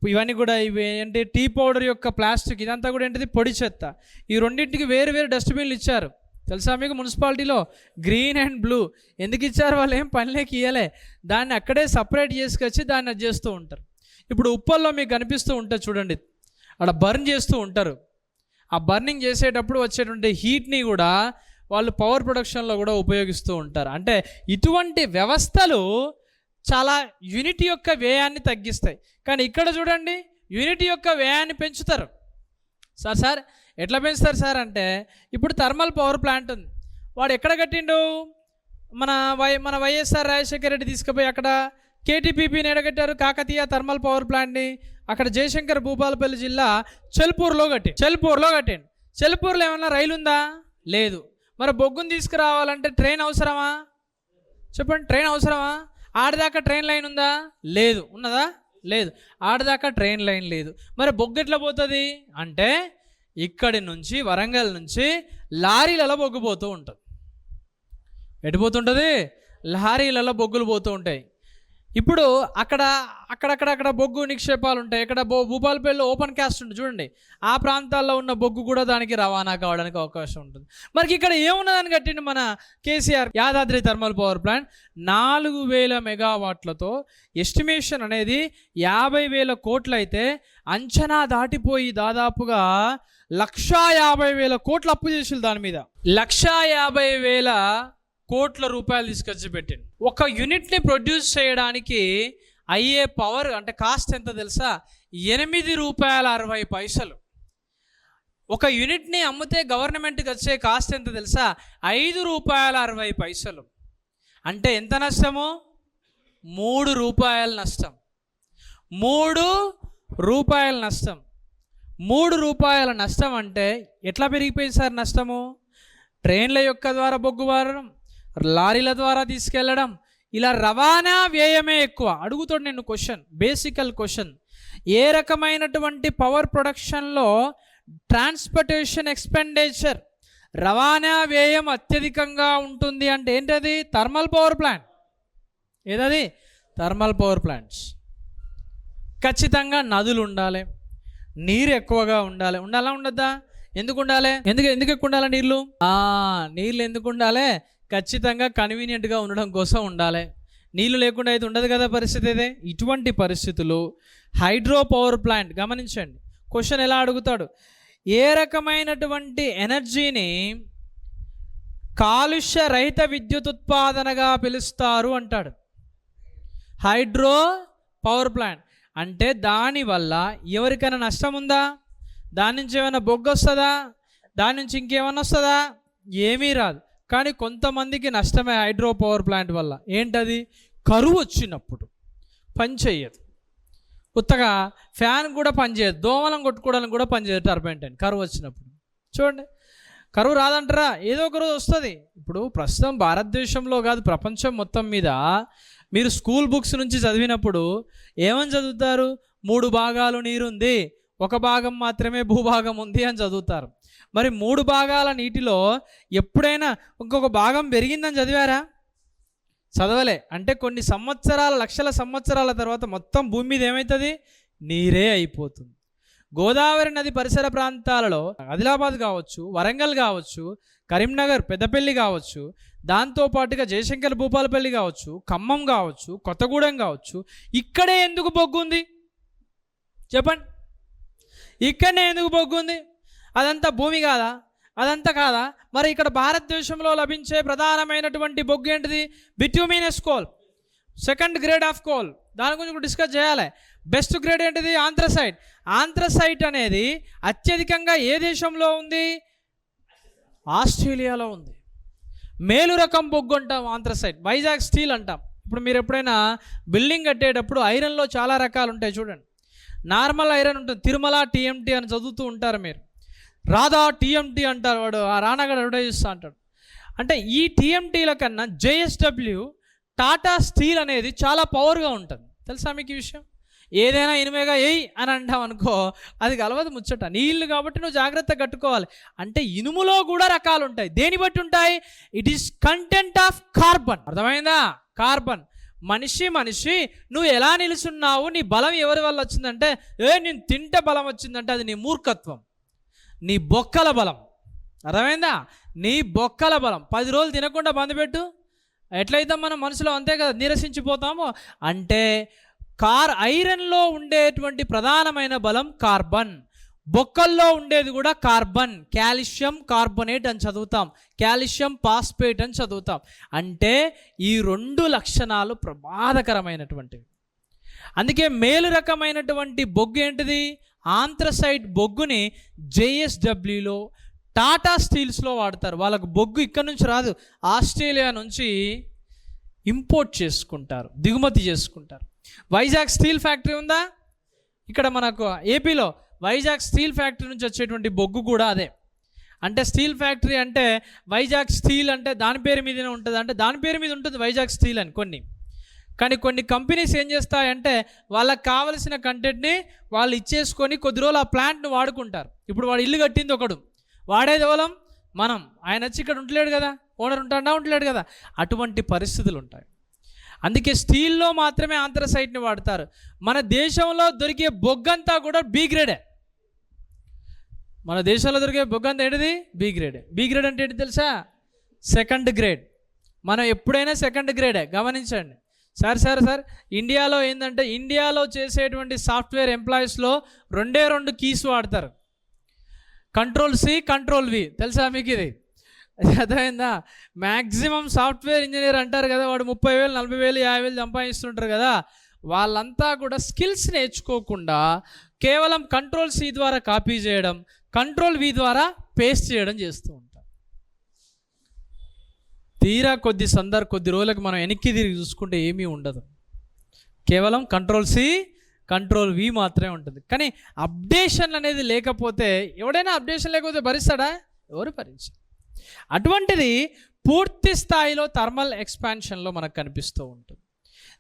ఇవన్నీ కూడా ఇవి ఏంటి, టీ పౌడర్ యొక్క ప్లాస్టిక్, ఇదంతా కూడా ఏంటిది పొడి చెత్త. ఈ రెండింటికి వేరు వేరు డస్ట్బిన్లు ఇచ్చారు తెలుసా మీకు మున్సిపాలిటీలో, గ్రీన్ అండ్ బ్లూ. ఎందుకు ఇచ్చారు? వాళ్ళు ఏం పనిలోకి ఇవ్వలే, దాన్ని అక్కడే సపరేట్ చేసుకొచ్చి దాన్ని అది చేస్తూ ఉంటారు. ఇప్పుడు ఉప్పల్లో మీకు కనిపిస్తూ ఉంటుంది చూడండి, అక్కడ బర్న్ చేస్తూ ఉంటారు. ఆ బర్నింగ్ చేసేటప్పుడు వచ్చేటువంటి హీట్ని కూడా వాళ్ళు పవర్ ప్రొడక్షన్లో కూడా ఉపయోగిస్తూ ఉంటారు. అంటే ఇటువంటి వ్యవస్థలు చాలా యూనిట్ యొక్క వ్యయాన్ని తగ్గిస్తాయి. కానీ ఇక్కడ చూడండి, యూనిట్ యొక్క వ్యయాన్ని పెంచుతారు. సార్ ఎట్లా పెంచుతారు సార్ అంటే, ఇప్పుడు థర్మల్ పవర్ ప్లాంట్ ఉంది, వాడు ఎక్కడ కట్టిండు? మన వైఎస్ఆర్ రాజశేఖర రెడ్డి తీసుకుపోయి అక్కడ కేటీపీపీని ఎడగట్టారు, కాకతీయ థర్మల్ పవర్ ప్లాంట్ని. అక్కడ జయశంకర్ భూపాలపల్లి జిల్లా చెల్పూర్లో కట్టిండు. చెల్పూర్లో ఏమన్నా రైలు ఉందా? లేదు. మరి బొగ్గును తీసుకురావాలంటే ట్రైన్ అవసరమా? చెప్పండి, ట్రైన్ అవసరమా? ఆడదాకా ట్రైన్ లైన్ ఉందా? లేదు. ఉన్నదా? లేదు. ఆడదాకా ట్రైన్ లైన్ లేదు. మరి బొగ్గు ఎట్లా పోతుంది అంటే, ఇక్కడి నుంచి వరంగల్ నుంచి లారీలలో బొగ్గు పోతూ ఉంటుంది. ఎటుపోతుంటుంది? లారీలలో బొగ్గులు పోతూ ఉంటాయి. ఇప్పుడు అక్కడక్కడ బొగ్గు నిక్షేపాలు ఉంటాయి. ఇక్కడ భూపాలపల్లిలో ఓపెన్ క్యాస్ట్ ఉంటుంది చూడండి, ఆ ప్రాంతాల్లో ఉన్న బొగ్గు కూడా దానికి రవాణా కావడానికి అవకాశం ఉంటుంది. మరి ఇక్కడ ఏమున్నదని కట్టింది మన KCR? Yadadri thermal power plant 4000 మెగావాట్లతో. ఎస్టిమేషన్ అనేది 50,000 కోట్లు అయితే, అంచనా దాటిపోయి దాదాపుగా 150,000 కోట్లు అప్పు చేసి దాని మీద 150,000 కోట్ల రూపాయలు తీసుకొచ్చి పెట్టింది. ఒక యూనిట్ని ప్రొడ్యూస్ చేయడానికి అయ్యే పవర్ అంటే కాస్ట్ ఎంత తెలుసా? 8 రూపాయల 60 పైసలు. ఒక యూనిట్ని అమ్మితే గవర్నమెంట్కి వచ్చే కాస్ట్ ఎంత తెలుసా? 5 రూపాయల 60 పైసలు. అంటే ఎంత నష్టము? 3 రూపాయల నష్టం. 3 రూపాయల నష్టం. 3 రూపాయల నష్టం అంటే ఎట్లా పెరిగిపోయింది సార్ నష్టము? ట్రైన్ల యొక్క ద్వారా బొగ్గు వాడడం, లారీల ద్వారా తీసుకెళ్ళడం, ఇలా రవాణా వ్యయమే ఎక్కువ. అడుగుతాడు నేను క్వశ్చన్, బేసికల్ క్వశ్చన్, ఏ రకమైనటువంటి పవర్ ప్రొడక్షన్లో ట్రాన్స్పోర్టేషన్ ఎక్స్పెండిచర్, రవాణా వ్యయం అత్యధికంగా ఉంటుంది అంటే ఏంటది? Thermal power plant. ఏదది? Thermal power plants. ఖచ్చితంగా నదులు ఉండాలి, నీరు ఎక్కువగా ఉండాలి. ఉండాలా ఉండద్దా? ఎందుకు ఉండాలి? ఎందుకు ఎక్కువ ఉండాలి నీళ్ళు? నీళ్ళు ఎందుకు ఉండాలి? ఖచ్చితంగా కన్వీనియంట్గా ఉండడం కోసం ఉండాలి. నీళ్ళు లేకుండా అయితే ఉండదు కదా పరిస్థితి. అయితే ఇటువంటి పరిస్థితులు హైడ్రో పవర్ ప్లాంట్, గమనించండి క్వశ్చన్ ఎలా అడుగుతాడు, ఏ రకమైనటువంటి ఎనర్జీని కాలుష్య రహిత విద్యుత్ ఉత్పాదనగా పిలుస్తారు అంటాడు. హైడ్రో పవర్ ప్లాంట్ అంటే దానివల్ల ఎవరికైనా నష్టం ఉందా? దాని నుంచి ఏమైనా బొగ్గు వస్తుందా? దాని నుంచి ఇంకేమైనా వస్తుందా? ఏమీ రాదు. కానీ కొంతమందికి నష్టమే హైడ్రో పవర్ ప్లాంట్ వల్ల. ఏంటది? కరువు వచ్చినప్పుడు పనిచేయదు, కొత్తగా ఫ్యాన్ కూడా పనిచేయదు, దోమలం కొట్టుకోవడానికి కూడా పనిచేయదు టర్బైన్. కరువు వచ్చినప్పుడు చూడండి, కరువు రాదంటారా? ఏదో ఒక రోజు వస్తుంది. ఇప్పుడు ప్రస్తుతం భారతదేశంలో కాదు, ప్రపంచం మొత్తం మీద మీరు స్కూల్ బుక్స్ నుంచి చదివినప్పుడు ఏమని చదువుతారు? 3 భాగాలు నీరుంది, 1 భాగం మాత్రమే భూభాగం ఉంది అని చదువుతారు. మరి 3 భాగాల నీటిలో ఎప్పుడైనా ఇంకొక భాగం పెరిగిందని చదివారా? చదవలే. అంటే కొన్ని సంవత్సరాల, లక్షల సంవత్సరాల తర్వాత మొత్తం భూమి మీద ఏమవుతుంది? నీరే అయిపోతుంది. గోదావరి నది పరిసర ప్రాంతాలలో ఆదిలాబాద్ కావచ్చు, వరంగల్ కావచ్చు, కరీంనగర్, పెద్దపల్లి కావచ్చు, దాంతోపాటుగా జయశంకర్ భూపాలపల్లి కావచ్చు, ఖమ్మం కావచ్చు, కొత్తగూడెం కావచ్చు, ఇక్కడే ఎందుకు బొగ్గుంది చెప్పండి? ఇక్కడనే ఎందుకు బొగ్గుంది? అదంతా భూమి కాదా? అదంతా కాదా? మరి ఇక్కడ భారతదేశంలో లభించే ప్రధానమైనటువంటి బొగ్గు ఏంటిది? Bituminous coal, second grade of coal. దాని గురించి డిస్కస్ చేయాలి. బెస్ట్ గ్రేడ్ ఏంటిది? ఆంథ్రసైట్. ఆంథ్రసైట్ అనేది అత్యధికంగా ఏ దేశంలో ఉంది? ఆస్ట్రేలియాలో ఉంది. మేలు రకం బొగ్గు అంటాం ఆంథ్రసైట్, వైజాగ్ స్టీల్ అంటాం. ఇప్పుడు మీరు ఎప్పుడైనా బిల్డింగ్ కట్టేటప్పుడు ఐరన్లో చాలా రకాలు ఉంటాయి చూడండి. నార్మల్ ఐరన్ ఉంటుంది, తిరుమల టీఎంటీ అని చదువుతూ ఉంటారు మీరు. రాధా టీఎంటీ అంటారు, వాడు ఆ రానాగడ అడ్వర్టైజ్ అంటాడు. అంటే ఈ టీఎంటీల కన్నా జేఎస్డబ్ల్యూ, టాటా స్టీల్ అనేది చాలా పవర్గా ఉంటుంది. తెలుసా మీకు ఈ విషయం? ఏదైనా ఇనుమేగా ఎయ్ అని అంటాం అనుకో, అది కలవదు ముచ్చట. నీళ్ళు కాబట్టి నువ్వు జాగ్రత్తగా కట్టుకోవాలి. అంటే ఇనుములో కూడా రకాలు ఉంటాయి. దేని బట్టి ఉంటాయి? It is content of carbon. అర్థమైందా? కార్బన్. మనిషి నువ్వు ఎలా నిలుచున్నావు, నీ బలం ఎవరి వల్ల వచ్చిందంటే, నేను తింటే బలం వచ్చిందంటే అది నీ మూర్ఖత్వం, నీ బొక్కల బలం. అర్థమైందా? నీ బొక్కల బలం. 10 రోజులు తినకుండా బంద్ ఎట్లయితే మనం మనసులో అంతే కదా నీరసించిపోతామో. అంటే ఐరన్లో ఉండేటువంటి ప్రధానమైన బలం కార్బన్, బొక్కల్లో ఉండేది కూడా కార్బన్. కాల్షియం కార్బోనేట్ అని చదువుతాం, కాల్షియం ఫాస్ఫేట్ అని చదువుతాం. అంటే ఈ 2 లక్షణాలు ప్రమాదకరమైనటువంటివి. అందుకే మేలు రకమైనటువంటి బొగ్గు ఏంటిది? ఆంథ్రసైట్ బొగ్గుని JSWలో టాటా స్టీల్స్లో వాడతారు. వాళ్ళకు బొగ్గు ఇక్కడ నుంచి రాదు, ఆస్ట్రేలియా నుంచి ఇంపోర్ట్ చేసుకుంటారు, దిగుమతి చేసుకుంటారు. వైజాగ్ స్టీల్ ఫ్యాక్టరీ ఉందా ఇక్కడ మనకు ఏపీలో? వైజాగ్ స్టీల్ ఫ్యాక్టరీ నుంచి వచ్చేటువంటి బొగ్గు కూడా అదే. అంటే స్టీల్ ఫ్యాక్టరీ అంటే వైజాగ్ స్టీల్ అంటే దాని పేరు మీదనే ఉంటుంది, అంటే దాని పేరు మీద ఉంటుంది వైజాగ్ స్టీల్ అని. కానీ కొన్ని కంపెనీస్ ఏం చేస్తాయంటే వాళ్ళకి కావలసిన కంటెంట్ని వాళ్ళు ఇచ్చేసుకొని కొద్ది రోజులు ఆ ప్లాంట్ను వాడుకుంటారు. ఇప్పుడు వాడు ఇల్లు కట్టింది ఒకడు, వాడేది ఎవలం? మనం. ఆయన వచ్చి ఇక్కడ ఉంటలేడు కదా, ఓనర్ ఉంటలేడు కదా. అటువంటి పరిస్థితులు ఉంటాయి. అందుకే స్టీల్లో మాత్రమే ఆంథ్రసైట్ని వాడతారు. మన దేశంలో దొరికే బొగ్గంతా కూడా బి గ్రేడే. మన దేశంలో దొరికే బొగ్గంతా ఏంటిది? బి గ్రేడే. బి గ్రేడ్ అంటే ఏంటి తెలుసా? Second grade. మనం ఎప్పుడైనా సెకండ్ గ్రేడే. గమనించండి సార్. ఇండియాలో ఏంటంటే, ఇండియాలో చేసేటువంటి సాఫ్ట్వేర్ ఎంప్లాయీస్లో 2 కీస్ వాడతారు, Ctrl+C Ctrl+V. తెలుసా మీకు ఇది? అర్థమైందా? మ్యాక్సిమం సాఫ్ట్వేర్ ఇంజనీర్ అంటారు కదా, వాడు 30,000 40,000 50,000 సంపాదిస్తుంటారు కదా, వాళ్ళంతా కూడా స్కిల్స్ నేర్చుకోకుండా కేవలం Ctrl+C ద్వారా కాపీ చేయడం, Ctrl+V ద్వారా పేస్ట్ చేయడం చేస్తూ ఉంటారు. తీరా కొద్ది రోజులకు మనం వెనక్కి తిరిగి చూసుకుంటే ఏమీ ఉండదు, కేవలం Ctrl+C Ctrl+V మాత్రమే ఉంటుంది. కానీ అప్డేషన్ అనేది లేకపోతే, ఎవడైనా అప్డేషన్ లేకపోతే భరిస్తాడా? ఎవరు భరించరు. అటువంటిది పూర్తి స్థాయిలో థర్మల్ ఎక్స్పాన్షన్లో మనకు కనిపిస్తూ ఉంటుంది.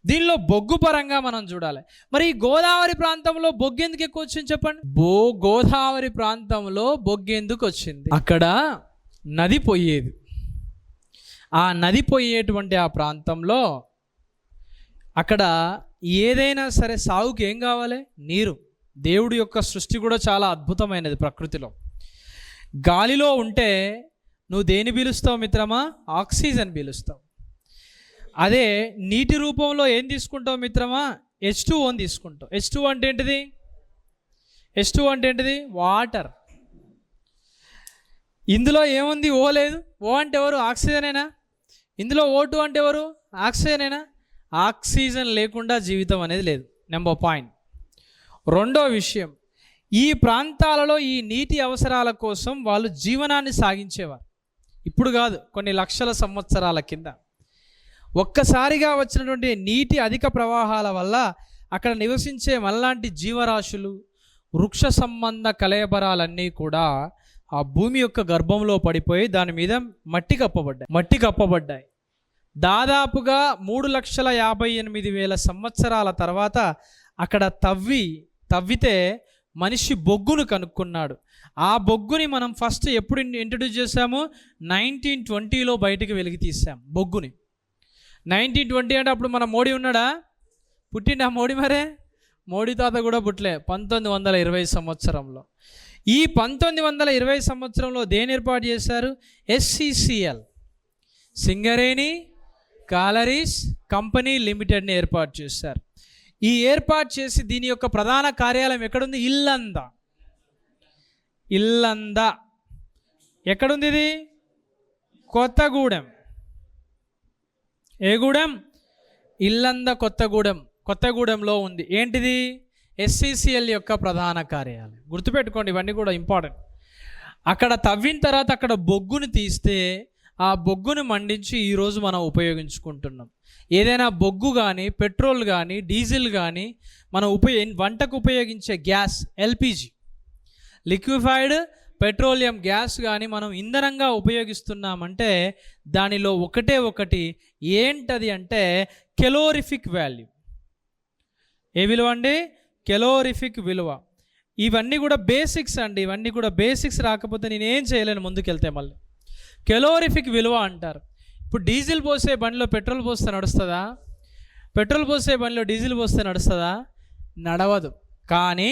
దీనిలో బొగ్గు పరంగా మనం చూడాలి. మరి గోదావరి ప్రాంతంలో బొగ్గు ఎందుకు ఎక్కువ వచ్చింది చెప్పండి? గోదావరి ప్రాంతంలో బొగ్గు ఎందుకు వచ్చింది? అక్కడ నది పోయేది. ఆ నది పోయేటువంటి ఆ ప్రాంతంలో అక్కడ ఏదైనా సరే సాగుకి ఏం కావాలి? నీరు. దేవుడి యొక్క సృష్టి కూడా చాలా అద్భుతమైనది. ప్రకృతిలో గాలిలో ఉంటే నువ్వు దేని పీలుస్తావు మిత్రమా? ఆక్సిజన్ పీలుస్తావు. అదే నీటి రూపంలో ఏం తీసుకుంటావు మిత్రమా? H2O తీసుకుంటావు. H2O అంటే ఏంటిది? H2O అంటే ఏంటిది? వాటర్. ఇందులో ఏముంది? ఓ లేదు. ఓ అంటే ఎవరు? ఆక్సిజనేనా. ఇందులో O2 అంటే ఎవరు? ఆక్సిజనేనా. ఆక్సిజన్ లేకుండా జీవితం అనేది లేదు. Number point. రెండో విషయం, ఈ ప్రాంతాలలో ఈ నీటి అవసరాల కోసం వాళ్ళు జీవనాన్ని సాగించేవారు. ఇప్పుడు కాదు, కొన్ని లక్షల సంవత్సరాల కింద. ఒక్కసారిగా వచ్చినటువంటి నీటి అధిక ప్రవాహాల వల్ల అక్కడ నివసించే మనలాంటి జీవరాశులు, వృక్ష సంబంధ కలయబరాలన్నీ కూడా ఆ భూమి యొక్క గర్భంలో పడిపోయి దాని మీద మట్టి కప్పబడ్డాయి. దాదాపుగా 3,58,000 సంవత్సరాల తర్వాత అక్కడ తవ్వితే మనిషి బొగ్గును కనుక్కున్నాడు. ఆ బొగ్గుని మనం ఫస్ట్ ఎప్పుడు ఇంట్రడ్యూస్ చేసాము? 1920లో బయటకు వెలికి తీసాం బొగ్గుని. 1920 అంటే అప్పుడు మన మోడీ ఉన్నాడా? పుట్టిండా మోడీ? మరే మోడీ తాత కూడా పుట్టలే. 1920 సంవత్సరంలో. ఈ 1920 సంవత్సరంలో దేని ఏర్పాటు చేశారు? SCCL, సింగరేణి కాలరీస్ కంపెనీ లిమిటెడ్ని ఏర్పాటు చేశారు. ఈ ఏర్పాటు చేసి దీని యొక్క ప్రధాన కార్యాలయం ఎక్కడుంది? ఇల్లంద. ఎక్కడుంది ఇది? కొత్తగూడెం. ఏ గూడెం? ఇల్లంద కొత్తగూడెంలో ఉంది. ఏంటిది? SCCL యొక్క ప్రధాన కార్యాలయం. గుర్తుపెట్టుకోండి, ఇవన్నీ కూడా ఇంపార్టెంట్. అక్కడ తవ్విన తర్వాత అక్కడ బొగ్గును తీస్తే ఆ బొగ్గును మండించి ఈరోజు మనం ఉపయోగించుకుంటున్నాం. ఏదైనా బొగ్గు కానీ, పెట్రోల్ కానీ, డీజిల్ కానీ, మనం వంటకు ఉపయోగించే gas LPG, liquefied petroleum gas కానీ మనం ఇంధనంగా ఉపయోగిస్తున్నామంటే దానిలో ఒకటి ఏంటది అంటే కెలోరిఫిక్ వాల్యూ. ఏ విలువ అండి? కెలోరిఫిక్ విలువ. ఇవన్నీ కూడా బేసిక్స్ అండి. ఇవన్నీ కూడా బేసిక్స్ రాకపోతే నేనేం చేయలేను ముందుకెళ్తే. మళ్ళీ కెలోరిఫిక్ విలువ అంటారు. ఇప్పుడు డీజిల్ పోసే బండిలో పెట్రోల్ పోస్తే నడుస్తుందా? పెట్రోల్ పోసే బండిలో డీజిల్ పోస్తే నడుస్తుందా? నడవదు. కానీ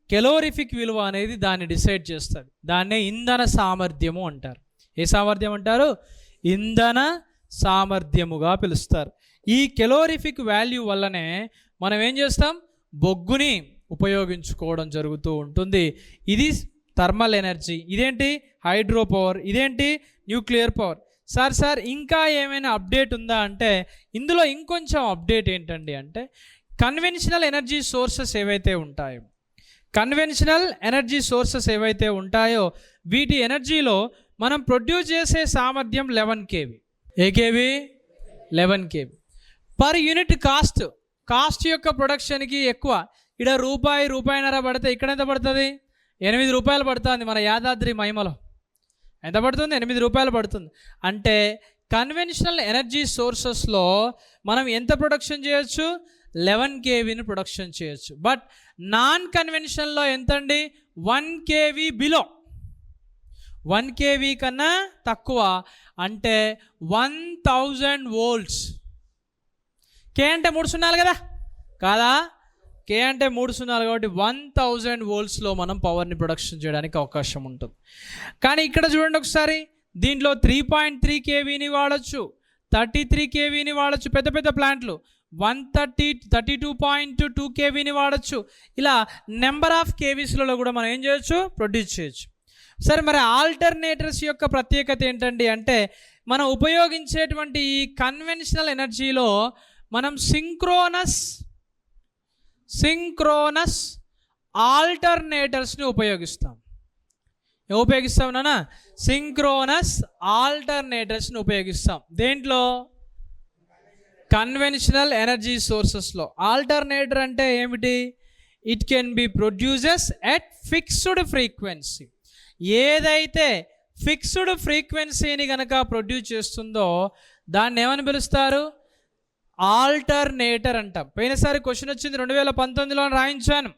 కెలోరిఫిక్ విలువ అనేది దాన్ని డిసైడ్ చేస్తుంది. దాన్నే ఇంధన సామర్థ్యము అంటారు. ఏ సామర్థ్యం అంటారు? ఇంధన సామర్థ్యముగా పిలుస్తారు. ఈ కెలోరిఫిక్ వాల్యూ వల్లనే మనం ఏం చేస్తాం? బొగ్గుని ఉపయోగించుకోవడం జరుగుతూ ఉంటుంది. ఇది థర్మల్ ఎనర్జీ. ఇదేంటి? Hydro power. ఇదేంటి? Nuclear power. సార్ ఇంకా ఏమైనా అప్డేట్ ఉందా అంటే, ఇందులో ఇంకొంచెం అప్డేట్ ఏంటండి అంటే, కన్వెన్షనల్ ఎనర్జీ సోర్సెస్ ఏవైతే ఉంటాయో వీటి ఎనర్జీలో మనం ప్రొడ్యూస్ చేసే సామర్థ్యం 11 kV. ఏ KV? 11 kV per unit. Cost యొక్క ప్రొడక్షన్కి ఎక్కువ. ఇక్కడ రూపాయిన్నర పడితే ఇక్కడ ఎంత పడుతుంది? 8 రూపాయలు పడుతుంది. మన యాదాద్రి మహిమలో ఎంత పడుతుంది? 8 రూపాయలు పడుతుంది. అంటే కన్వెన్షనల్ ఎనర్జీ సోర్సెస్లో మనం ఎంత ప్రొడక్షన్ చేయొచ్చు? 11 kVని ప్రొడక్షన్ చేయొచ్చు. బట్ నాన్ కన్వెన్షనల్లో ఎంతండి? 1 kV బిలో. 1 kV కన్నా తక్కువ అంటే 1000 volts. కే అంటే 3 సున్నాలు కదా? కాదా? కే అంటే 3 సున్నాలు కాబట్టి 1000 voltsలో మనం పవర్ని ప్రొడక్షన్ చేయడానికి అవకాశం ఉంటుంది. కానీ ఇక్కడ చూడండి ఒకసారి, దీంట్లో 3.3 kVని వాడచ్చు, 33 kVని వాడచ్చు. పెద్ద ప్లాంట్లు 32.2 kVని వాడచ్చు. ఇలా నెంబర్ ఆఫ్ కేవీస్లలో కూడా మనం ఏం చేయొచ్చు? ప్రొడ్యూస్ చేయొచ్చు. సరే, మరి ఆల్టర్నేటర్స్ యొక్క ప్రత్యేకత ఏంటండి అంటే, మనం ఉపయోగించేటువంటి ఈ కన్వెన్షనల్ ఎనర్జీలో మనం సింక్రోనస్ ఆల్టర్నేటర్స్ని ఉపయోగిస్తాం. నాన్న? సింక్రోనస్ ఆల్టర్నేటర్స్ని ఉపయోగిస్తాం. దేంట్లో? Conventional energy సోర్సెస్లో. ఆల్టర్నేటర్ అంటే ఏమిటి? It can be produces at fixed frequency. ఏదైతే ఫిక్స్డ్ ఫ్రీక్వెన్సీని కనుక ప్రొడ్యూస్ చేస్తుందో దాన్ని ఏమని పిలుస్తారు? ఆల్టర్నేటర్ అంటాం. పోయినసారి క్వశ్చన్ వచ్చింది, 2019లో రాయించాను.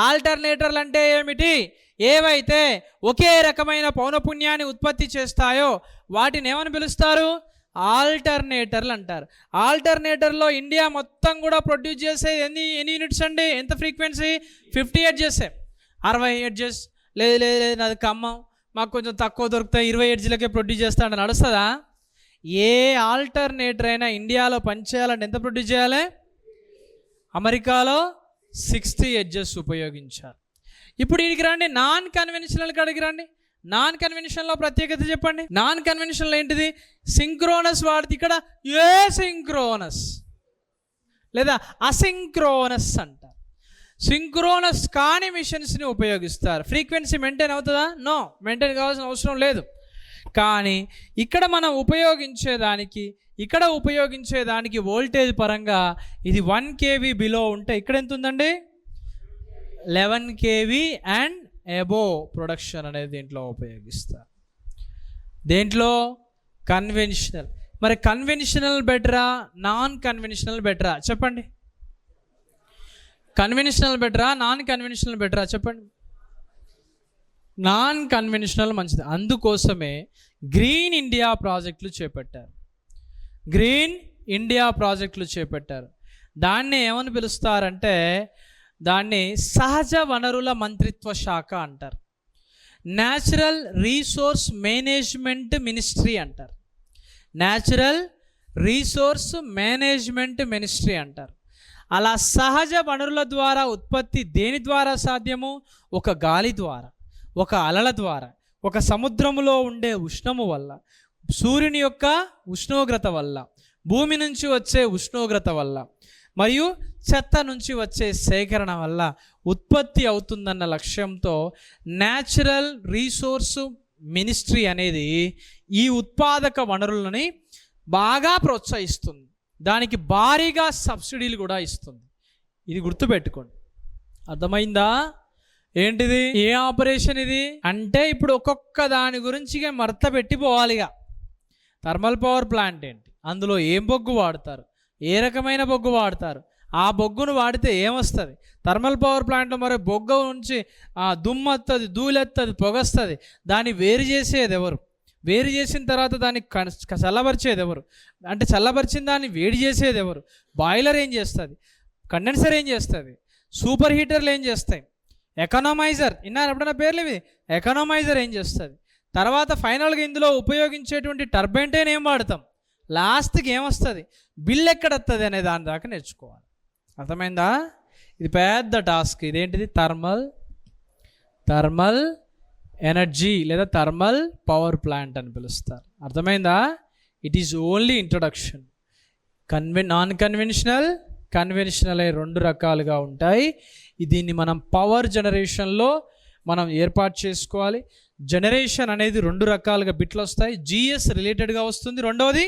ఆల్టర్నేటర్లు అంటే ఏమిటి? ఏవైతే ఒకే రకమైన పౌనపుణ్యాన్ని ఉత్పత్తి చేస్తాయో వాటిని ఏమని పిలుస్తారు? ఆల్టర్నేటర్లు అంటారు. ఆల్టర్నేటర్లో ఇండియా మొత్తం కూడా ప్రొడ్యూస్ చేసే ఎన్ని యూనిట్స్ అండి? ఎంత ఫ్రీక్వెన్సీ? 50 హెర్ట్జ్. 60 హెర్ట్జ్ లేదు నాది ఖమ్మం, మాకు కొంచెం తక్కువ దొరుకుతాయి, 20 హెర్ట్జ్లకే ప్రొడ్యూస్ చేస్తాడు. నడుస్తుందా? ఏ ఆల్టర్నేటర్ అయినా ఇండియాలో పనిచేయాలంటే ఎంత ప్రొడ్యూస్ చేయాలి? అమెరికాలో 60 హెర్ట్జ్ ఉపయోగించారు. ఇప్పుడు వీడికి రండి, నాన్ కన్వెన్షనల్ కాడికి రండి. నాన్ కన్వెన్షనల్లో ప్రత్యేకత చెప్పండి. నాన్ కన్వెన్షనల్ ఏంటిది? సింక్రోనస్ వాడితే ఇక్కడ ఏ సింక్రోనస్ లేదా అసింక్రోనస్ అంటారు. సింక్రోనస్ కాని మిషన్స్ని ఉపయోగిస్తారు. ఫ్రీక్వెన్సీ మెయింటైన్ అవుతుందా? నో, మెయింటైన్ కావాల్సిన అవసరం లేదు. కానీ ఇక్కడ మనం ఉపయోగించేదానికి వోల్టేజ్ పరంగా ఇది 1 kV బిలో ఉంటే ఇక్కడ ఎంత ఉందండి? 11 kV అండ్ ఎబో ప్రొడక్షన్ అనేది దీంట్లో ఉపయోగిస్తారు. దేంట్లో? కన్వెన్షనల్. మరి కన్వెన్షనల్ బెటరా, నాన్ కన్వెన్షనల్ బెటరా చెప్పండి? కన్వెన్షనల్ బెటరా, నాన్ కన్వెన్షనల్ బెటరా చెప్పండి? నాన్ కన్వెన్షనల్ మంచిది. అందుకోసమే గ్రీన్ ఇండియా ప్రాజెక్టులు చేపట్టారు. దాన్ని ఏమని పిలుస్తారంటే, దాన్ని సహజ వనరుల మంత్రిత్వ శాఖ అంటారు. న్యాచురల్ రీసోర్స్ మేనేజ్మెంట్ మినిస్ట్రీ అంటారు. అలా సహజ వనరుల ద్వారా ఉత్పత్తి దేని ద్వారా సాధ్యము? ఒక గాలి ద్వారా, ఒక అలల ద్వారా, ఒక సముద్రములో ఉండే ఉష్ణము వల్ల, సూర్యుని యొక్క ఉష్ణోగ్రత వల్ల, భూమి నుంచి వచ్చే ఉష్ణోగ్రత వల్ల, మరియు చెత్త నుంచి వచ్చే సేకరణ వల్ల ఉత్పత్తి అవుతుందన్న లక్ష్యంతో న్యాచురల్ రీసోర్స్ మినిస్ట్రీ అనేది ఈ ఉత్పాదక వనరులని బాగా ప్రోత్సహిస్తుంది. దానికి భారీగా సబ్సిడీలు కూడా ఇస్తుంది. ఇది గుర్తుపెట్టుకోండి. అర్థమైందా? ఏంటిది? ఏ ఆపరేషన్ ఇది అంటే, ఇప్పుడు ఒక్కొక్క దాని గురించి మర్త పెట్టిపోవాలిగా. థర్మల్ పవర్ ప్లాంట్ ఏంటి, అందులో ఏం బొగ్గు వాడతారు, ఏ రకమైన బొగ్గు వాడతారు, ఆ బొగ్గును వాడితే ఏమొస్తుంది, థర్మల్ పవర్ ప్లాంట్లో మరి బొగ్గు నుంచి దుమ్ము వస్తుంది, ధూళి వస్తుంది, పొగ వస్తుంది, దాన్ని వేరు చేసేది ఎవరు, వేరు చేసిన తర్వాత దాన్ని చల్లబరిచేది ఎవరు? అంటే చల్లబరిచిన దాన్ని వేడి చేసేది ఎవరు? బాయిలర్ ఏం చేస్తుంది? కండెన్సర్ ఏం చేస్తుంది? సూపర్ హీటర్లు ఏం చేస్తాయి? ఎకనామైజర్, విన్నారు ఎప్పుడైనా పేర్లు ఇవి? ఎకనామైజర్ ఏం చేస్తుంది? తర్వాత ఫైనల్గా ఇందులో ఉపయోగించేటువంటి టర్బైన్ ఏం వాడతాం? లాస్ట్కి ఏమొస్తుంది, బిల్ ఎక్కడ వస్తుంది అనే దాని దాకా నేర్చుకోవాలి. అర్థమైందా? ఇది పెద్ద టాస్క్. ఇదేంటిది? థర్మల్ ఎనర్జీ లేదా థర్మల్ పవర్ ప్లాంట్ అని పిలుస్తారు. అర్థమైందా? It is only introduction. Non conventional, conventional అనే రెండు రకాలుగా ఉంటాయి. దీన్ని మనం పవర్ జనరేషన్లో మనం ఏర్పాటు చేసుకోవాలి. జనరేషన్ అనేది రెండు రకాలుగా బిట్లు వస్తాయి. జిఎస్ రిలేటెడ్గా వస్తుంది, రెండవది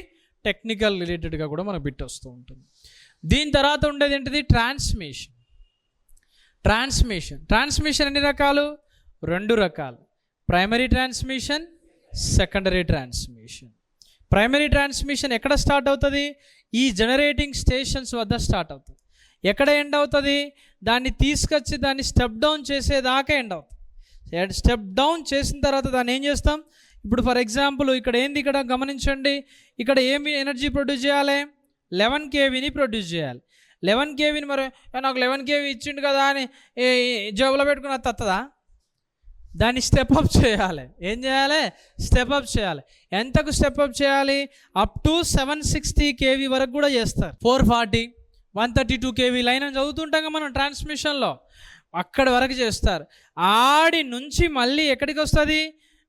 టెక్నికల్ రిలేటెడ్గా కూడా మనకు బిట్ వస్తూ ఉంటుంది. దీని తర్వాత ఉండేది ఏంటిది? ట్రాన్స్మిషన్ ఎన్ని రకాలు? రెండు రకాలు. Primary transmission, secondary transmission. Primary transmission ఎక్కడ స్టార్ట్ అవుతుంది? ఈ జనరేటింగ్ స్టేషన్స్ వద్ద స్టార్ట్ అవుతుంది. ఎక్కడ ఎండ్ అవుతుంది? దాన్ని తీసుకొచ్చి దాన్ని స్టెప్ డౌన్ చేసేదాకా ఎండ్ అవుతుంది. స్టెప్ డౌన్ చేసిన తర్వాత దాన్ని ఏం చేస్తాం? ఇప్పుడు ఫర్ ఎగ్జాంపుల్ ఇక్కడ ఏంది, ఇక్కడ గమనించండి, ఇక్కడ ఏమి ఎనర్జీ ప్రొడ్యూస్ చేయాలి? 11 kVని ప్రొడ్యూస్ చేయాలి. 11 kVని మరి నాకు 11 kV ఇచ్చిండు కదా అని జేబులో పెట్టుకుని అది తత్తదా? దాన్ని స్టెప్అప్ చేయాలి. ఏం చేయాలి? స్టెప్అప్ చేయాలి. ఎంతకు స్టెప్అప్ చేయాలి? అప్ టు 760 kV వరకు కూడా చేస్తారు. 440, 132 kV లైన్ అని చదువుతుంటాం మనం ట్రాన్స్మిషన్లో. అక్కడి వరకు చేస్తారు. ఆడి నుంచి మళ్ళీ ఎక్కడికి వస్తుంది?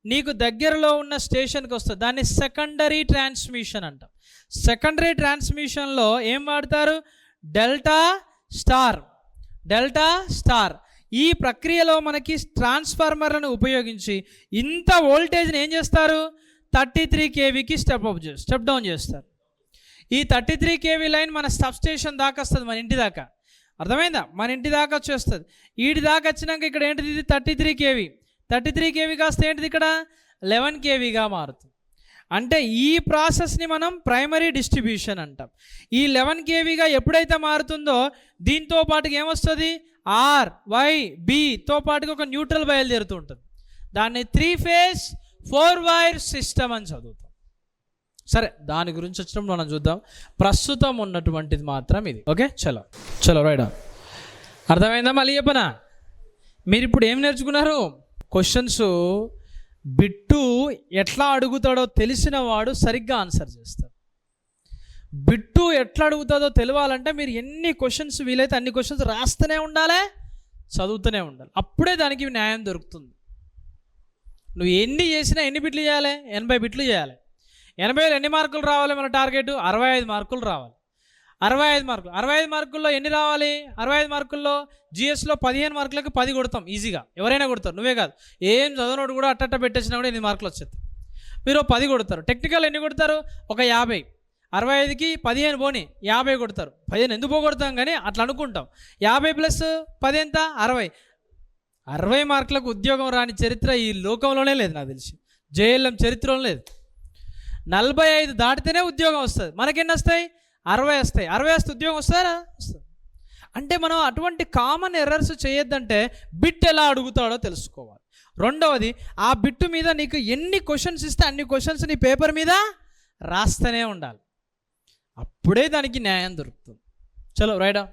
నీకు దగ్గరలో ఉన్న స్టేషన్కి వస్తుంది. దాన్ని సెకండరీ ట్రాన్స్మిషన్ అంటాం. సెకండరీ ట్రాన్స్మిషన్లో ఏం వాడతారు? Delta star. ఈ ప్రక్రియలో మనకి ట్రాన్స్ఫార్మర్లను ఉపయోగించి ఇంత వోల్టేజ్ని ఏం చేస్తారు? 33 kVకి స్టెప్ డౌన్ చేస్తారు. ఈ 33 kV లైన్ మన సబ్ స్టేషన్ దాకా వస్తుంది, మన ఇంటి దాకా. అర్థమైందా? మన ఇంటి దాకా వచ్చేస్తుంది. వీటి దాకా వచ్చినాక ఇక్కడ ఏంటిది? ఇది 33 kV. 33 kV కాస్త ఏంటిది? ఇక్కడ 11 kVగా మారుతుంది. అంటే ఈ ప్రాసెస్ని మనం ప్రైమరీ డిస్ట్రిబ్యూషన్ అంటాం. ఈ 11 kVగా ఎప్పుడైతే మారుతుందో దీంతో పాటుగా ఏమొస్తుంది? RYBతో పాటుగా ఒక న్యూట్రల్ బయలుదేరుతూ ఉంటుంది. దాన్ని 3 phase 4 wire సిస్టమ్ అని చదువుతాం. సరే, దాని గురించి వచ్చినప్పుడు మనం చూద్దాం. ప్రస్తుతం ఉన్నటువంటిది మాత్రం ఇది. ఓకే, చలో రైట్. అర్థమైందా? మళ్ళీ చెప్పనా? మీరు ఇప్పుడు ఏం నేర్చుకున్నారు? క్వశ్చన్స్ బిట్టు ఎట్లా అడుగుతాడో తెలిసిన వాడు సరిగ్గా ఆన్సర్ చేస్తాడు. బిట్టు ఎట్లా అడుగుతుందో తెలియాలంటే మీరు ఎన్ని క్వశ్చన్స్ వీలైతే అన్ని క్వశ్చన్స్ రాస్తూనే ఉండాలి, చదువుతూనే ఉండాలి. అప్పుడే దానికి న్యాయం దొరుకుతుంది. నువ్వు ఎన్ని చేసినా ఎన్ని బిట్లు చేయాలి? 80 బిట్లు చేయాలి. 80లో ఎన్ని మార్కులు రావాలి? మన టార్గెట్ 65 మార్కులు రావాలి. 65 మార్కుల్లో ఎన్ని రావాలి? 65 మార్కుల్లో జిఎస్లో 15 మార్కులకు 10 కొడతాం ఈజీగా. ఎవరైనా కొడతారు, నువ్వే కాదు. ఏం చదవనోడు కూడా అట్టట్ట పెట్టేసినా కూడా 8 మార్కులు వచ్చేది. మీరు 10 కొడతారు. టెక్నికల్ ఎన్ని కొడతారు? ఒక 50. 65కి 15 పోని 50 కొడతారు. 15 ఎందుకు పోగొడతాం కానీ అట్లా అనుకుంటాం. 50 + 10 ఎంత? 60. 60 మార్కులకు ఉద్యోగం రాని చరిత్ర ఈ లోకంలోనే లేదు నాకు తెలిసి. జేఎల్ఎం చరిత్రలో లేదు. 45 దాటితేనే ఉద్యోగం వస్తుంది. మనకెన్ని వస్తాయి? 60 వస్తాయి. 60 వస్తే ఉద్యోగం వస్తారా? వస్తుంది. అంటే మనం అటువంటి కామన్ ఎర్రర్స్ చేయొద్దంటే బిట్ ఎలా అడుగుతాడో తెలుసుకోవాలి. రెండవది, ఆ బిట్టు మీద నీకు ఎన్ని క్వశ్చన్స్ ఇస్తే అన్ని క్వశ్చన్స్ నీ పేపర్ మీద రాస్తూనే ఉండాలి. అప్పుడే దానికి న్యాయం దొరుకుతుంది. చలో రైడా.